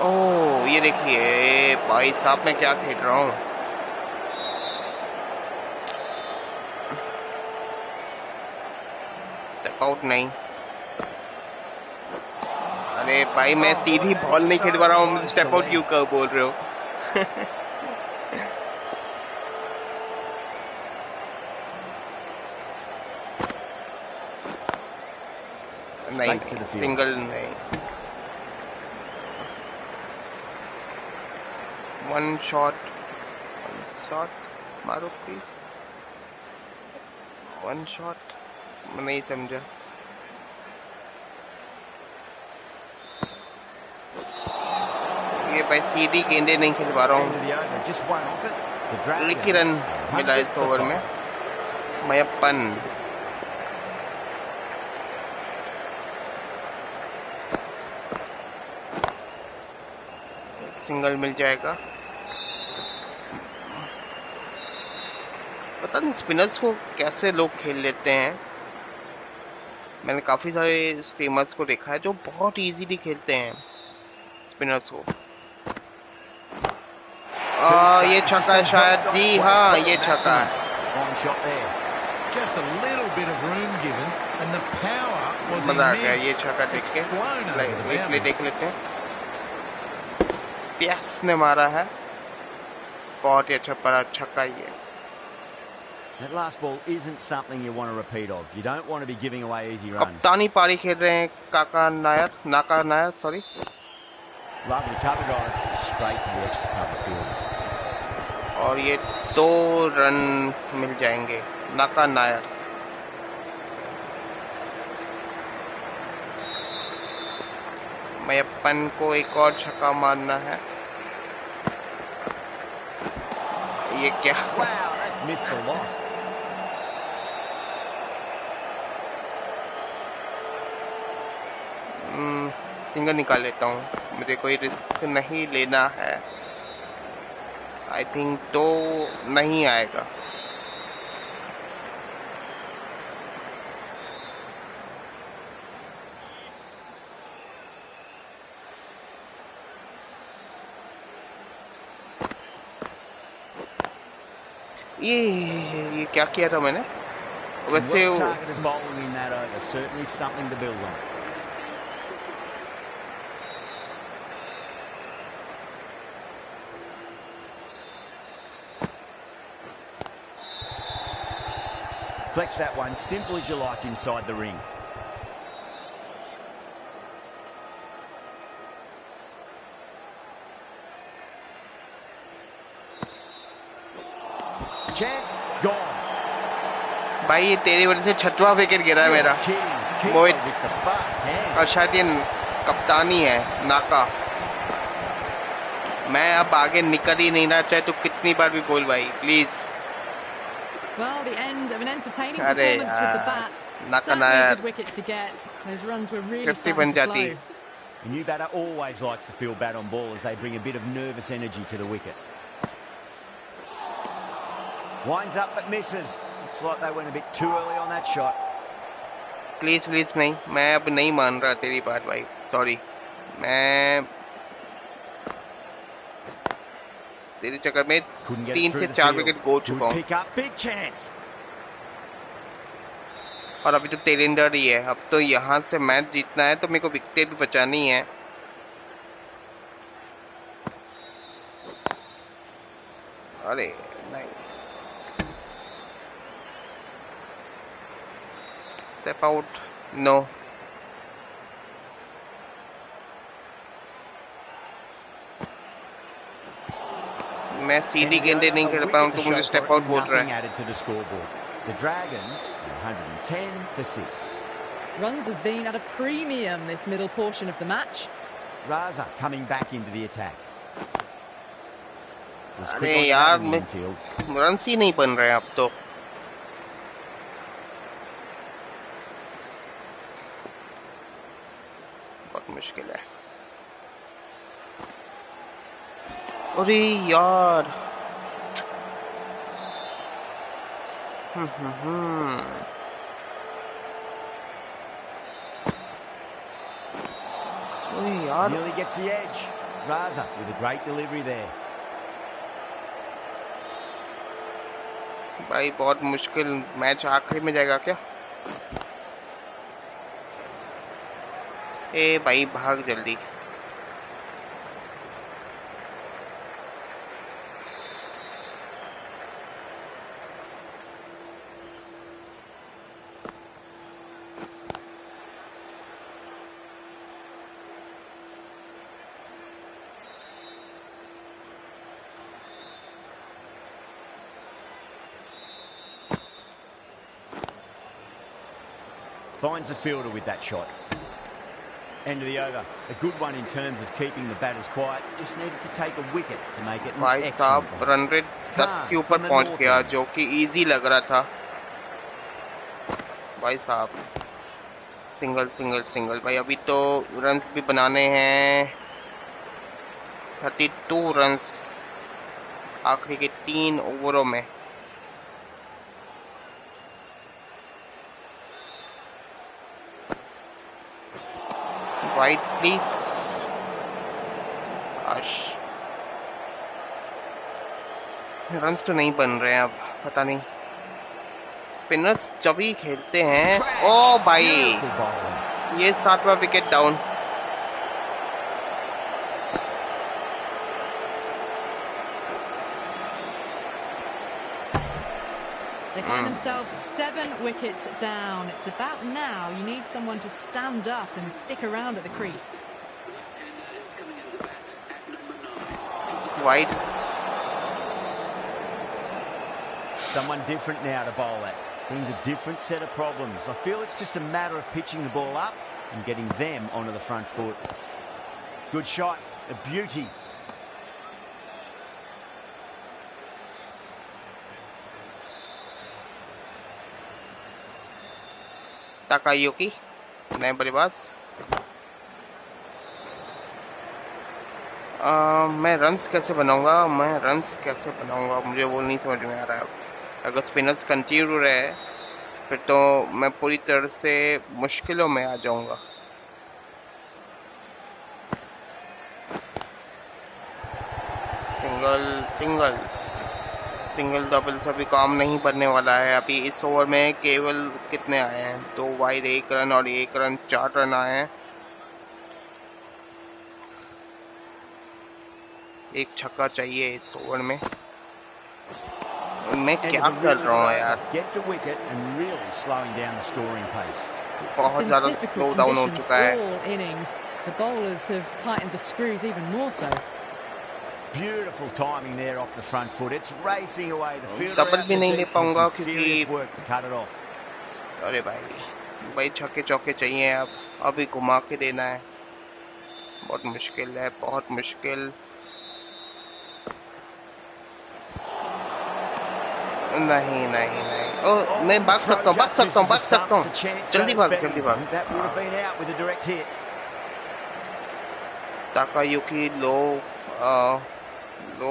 ओह, ये देखिए भाई साहब, मैं क्या खेल रहा हूँ। स्टेप आउट नहीं। अरे भाई, मैं सीधी बॉल नहीं खेल पा रहा हूँ, स्टेप आउट क्यों कर बोल रहे हो? नहीं, सिंगल नहीं। वन शॉट मारो प्लीज। वन शॉट, नहीं समझा। ये भाई सीधी गेंदे नहीं खेल पा रहा हूँ। एक ही रन मिला इस ओवर में। मयप्पन, सिंगल मिल जाएगा। पता नहीं स्पिनर्स को कैसे लोग खेल लेते हैं। मैंने काफी सारे स्ट्रीमर्स को देखा है जो बहुत इजीली खेलते हैं स्पिनर्स को। ये छक्का है शायद, जी हाँ ये छक्का है। मजा आ गया ये छक्का देख के। देख लेते हैं, प्यास ने मारा है, बहुत ही अच्छा पड़ा छक्का ये। That last ball isn't something you want to repeat of. You don't want to be giving away easy runs. कप्तानी पारी खेल रहे हैं नाका Nair, sorry. Lovely cover drive straight to the extra cover field. और ये 2 रन मिल जाएंगे नाका नायर। मैयप्पन को एक और छक्का मारना है। ये क्या? Wow, that's missed a lot. Single निकाल लेता हूँ, मुझे कोई रिस्क नहीं लेना है। आई थिंक तो नहीं आएगा। ये क्या किया था मैंने? वैसे Well targeted bowling in that over. Certainly something to build on. Flex that one simple as you like inside the ring. Chance gone. भाई ये तेरी वजह से 6वां विकेट गिरा है मेरा। मोहित और शायद ये कप्तानी है नाका। मैं अब आगे निकल ही नहीं रहा, चाहे तू कितनी बार भी बोल भाई, please. Well, the end of an entertaining performance with the bat. Certainly a good wicket to get. Those runs were really starting to flow. A new batter always likes to feel bat on ball as they bring a bit of nervous energy to the wicket. Winds up but misses. Looks like they went a bit too early on that shot. Please please नहीं, मैं अब नहीं मान रहा तेरी बात भाई, sorry. मैं तेरे चक्कर में 3 से 4 विकेट खो चुका हूँ और अभी तो तेरे अंदर ही है। अब तो यहाँ से मैच जीतना है तो मेरे को विकेट भी बचानी है। अरे नहीं, स्टेप आउट, नो। मैं सीधी गेंदे नहीं खेल पा रहा हूँ तो मुझे स्टेप आउट बोल रहा है। The Dragons 110 for 6. Runs have been at a premium this middle portion of the match. Raza coming back into the attack. अरे यार रन्स ही नहीं बन रहे अब तो। बहुत मुश्किल है। अरे यार अरे यार nearly gets the edge. Raza with a great delivery there. भाई बहुत मुश्किल मैच आखिरी में जाएगा क्या? ए भाई भाग जल्दी। Finds the fielder with that shot. End of the over. A good one in terms of keeping the batters quiet. Just needed to take a wicket to make it an भाई साहब excellent run rate 10 के ऊपर पहुंच गया जो कि easy लग रहा था। भाई साहब सिंगल सिंगल सिंगल। भाई अभी तो रन्स भी बनाने हैं। 32 रन्स आखिरी के 3 ओवरों में। वाइट प्लीज आश। रन्स तो नहीं बन रहे हैं अब, पता नहीं। स्पिनर्स जब ही खेलते हैं। ओ भाई ये 7वां wicket down. They find themselves 7 wickets down. It's about now you need someone to stand up and stick around at the crease. Wide. Someone different now to bowl at. Brings a different set of problems. I feel it's just a matter of pitching the ball up and getting them onto the front foot. Good shot, a beauty. Takayuki नए बल्लेबाज। मैं runs कैसे बनाऊंगा मुझे वो नहीं समझ में आ रहा है। अगर स्पिनर्स कंटिन्यू रहे फिर तो मैं पूरी तरह से मुश्किलों में आ जाऊंगा। सिंगल सिंगल सिंगल डबल से अभी काम नहीं बनने वाला है। अभी इस ओवर में केवल कितने आए हैं, 2 वाइड 1 रन और 1 रन 4 रन आए हैं। एक छक्का चाहिए इस ओवर में। मैं क्या कर रहा हूँ यार, Gets a wicket and really slowing down the scoring pace. बहुत ज्यादा स्लो डाउन हो चुका है। all innings. The bowlers have tightened the screws even more so. Beautiful timing there off the front foot. It's racing away. The fielder double out भी in the नहीं ले deep पाऊंगा has some क्योंकि serious work to cut it off. अरे भाई छक्के चौके चाहिए। अब अभी घुमा के देना है, बहुत मुश्किल है, बहुत मुश्किल। नहीं नहीं नहीं, ओ मैं भाग सकता हूँ जल्दी भाग। That would have been out with a direct hit. Takayuki low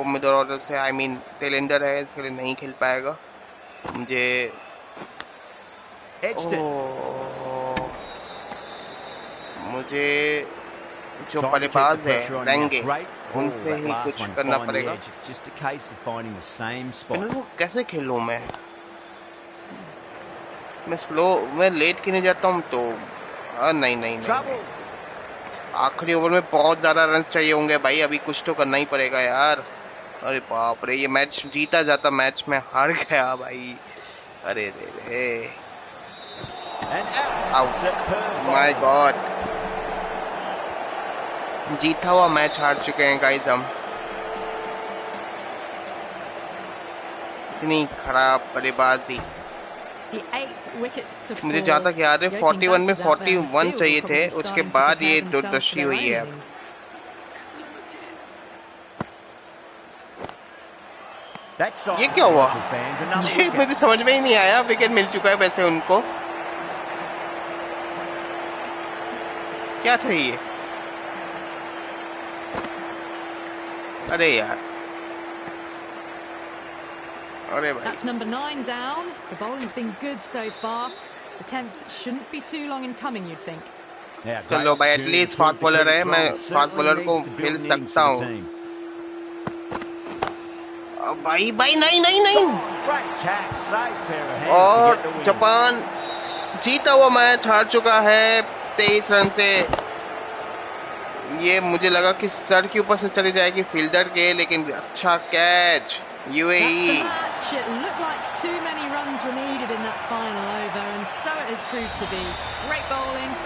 middle order से, आई मीन टेलेंडर है, इसके लिए नहीं खेल पाएगा। मुझे मुझे जो बल्लेबाज है रहेंगे उनसे ही कुछ करना पड़ेगा। वो कैसे खेलूं मैं लेट खेलने जाता हूँ तो नहीं। आखिरी ओवर में बहुत ज्यादा रन चाहिए होंगे भाई, अभी कुछ तो करना ही पड़ेगा यार। अरे बाप रे, ये मैच जीता जाता, मैच में हार गया भाई। अरे रे माय गॉड, जीता हुआ मैच हार चुके हैं गाइस हम। इतनी खराब बल्लेबाजी। मुझे जहाँ तक याद है 41 में 41 चाहिए थे, उसके बाद ये दुर्दृष्टि हुई है। ये क्या हुआ, ये मुझे समझ में ही नहीं आया। विकेट मिल चुका है वैसे उनको, क्या था ये? अरे यार, अरे भाई। That's number 9 down. The bowling's been good so far. The 10th shouldn't be too long in coming, you'd think. चलो भाई, एटलीस्ट फास्ट बॉलर है, मैं फास्ट बॉलर को खेल सकता हूँ। भाई नहीं। और जापान जीता हुआ मैच हार चुका है 23 रन से। ये मुझे लगा कि सर के ऊपर से चली जाएगी फील्डर के, लेकिन अच्छा कैच। UAE।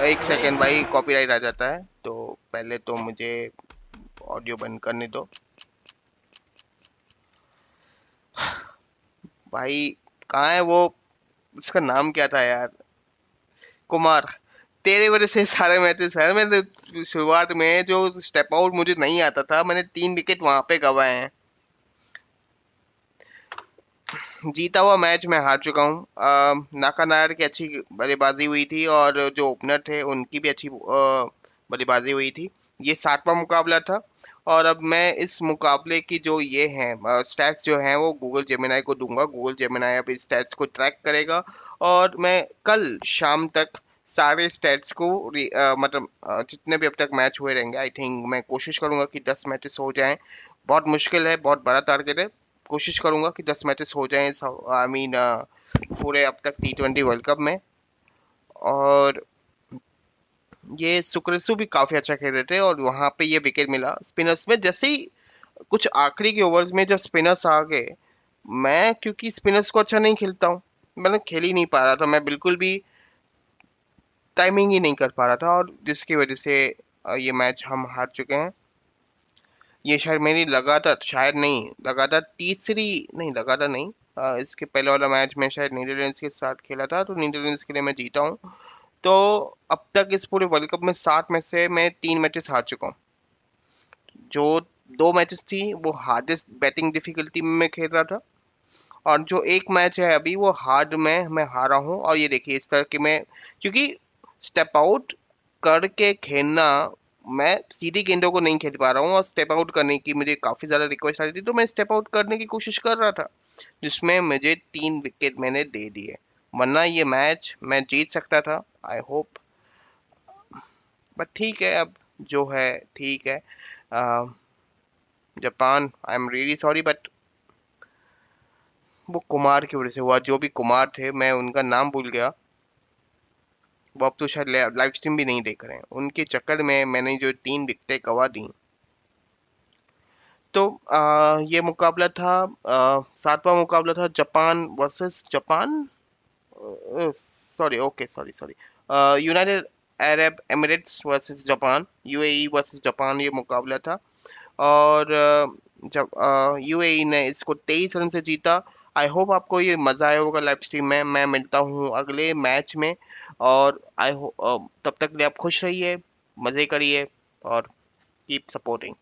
एक सेकेंड भाई, कॉपीराइट आ जाता है, तो पहले तो मुझे ऑडियो बंद करने दो। भाई कहाँ है वो, उसका नाम क्या था यार, कुमार। तेरे वजह से सारे मैचेस है। मैं शुरुआत में जो स्टेप आउट मुझे नहीं आता था, मैंने 3 विकेट वहां पे गवाए हैं। जीता हुआ मैच मैं हार चुका हूँ। नाका नायर की अच्छी बल्लेबाजी हुई थी और जो ओपनर थे उनकी भी अच्छी बल्लेबाजी हुई थी। ये 7वां मुकाबला था और अब मैं इस मुकाबले की जो ये हैं स्टैट्स जो हैं वो गूगल जेमिनाई को दूंगा। गूगल जेमिनाई अब इस स्टैट्स को ट्रैक करेगा और मैं कल शाम तक सारे स्टैट्स को मतलब जितने भी अब तक मैच हुए रहेंगे, आई थिंक मैं कोशिश करूंगा कि 10 मैचेस हो जाएं। बहुत मुश्किल है, बहुत बड़ा टारगेट है। कोशिश करूंगा कि 10 मैचेस हो जाएं, आई मीन पूरे अब तक T20 वर्ल्ड कप में। और ये सुक्रेसु भी काफी अच्छा खेल रहे थे और वहां पे ये विकेट मिला स्पिनर्स में। जैसे ही कुछ आखिरी के ओवर्स में जब स्पिनर्स आ गए, मैं क्योंकि स्पिनर्स को अच्छा नहीं खेलता हूँ, मतलब खेल ही नहीं पा रहा था, मैं बिल्कुल भी टाइमिंग ही नहीं कर पा रहा था, और जिसकी वजह से ये मैच हम हार चुके हैं। ये शायद मेरी लगातार तीसरी नहीं, लगातार नहीं, इसके पहले वाला मैच में शायद नीदरलैंड्स के साथ खेला था, तो नीदरलैंड्स के लिए मैं जीता हूँ। तो अब तक इस पूरे वर्ल्ड कप में 7 में से मैं 3 मैचेस हार चुका हूँ। जो 2 मैचेस थी वो हार्डेस्ट बैटिंग डिफिकल्टी में मैं खेल रहा था, और जो एक मैच है अभी वो हार्ड में मैं हारा हूँ। और ये देखिए इस तरह के मैं, क्योंकि स्टेप आउट करके खेलना, मैं सीधी गेंदों को नहीं खेल पा रहा हूँ, और स्टेप आउट करने की मुझे काफी ज्यादा रिक्वेस्ट आ रही थी, तो मैं स्टेप आउट करने की कोशिश कर रहा था, जिसमें मुझे 3 विकेट मैंने दे दिए, वरना ये मैच मैं जीत सकता था आई होप। बट ठीक है, अब जो है ठीक है। Japan, I am really sorry, but वो कुमार की वजह से हुआ। जो भी कुमार थे, मैं उनका नाम भूल गया, वो अब तो शायद लाइव स्ट्रीम भी नहीं देख रहे हैं, उनके चक्कर में मैंने जो 3 विकेटें गवा दी। तो ये मुकाबला था, 7वां मुकाबला था Japan versus Japan, sorry, okay, sorry sorry, United Arab Emirates versus Japan, UAE versus Japan, ये मुकाबला था। और जब यूएई ने इसको 23 रन से जीता। आई होप आपको ये मजा आया होगा लाइव स्ट्रीम में। मैं मिलता हूँ अगले मैच में, और आई होप तब तक के लिए आप खुश रहिए, मजे करिए, और कीप सपोर्टिंग।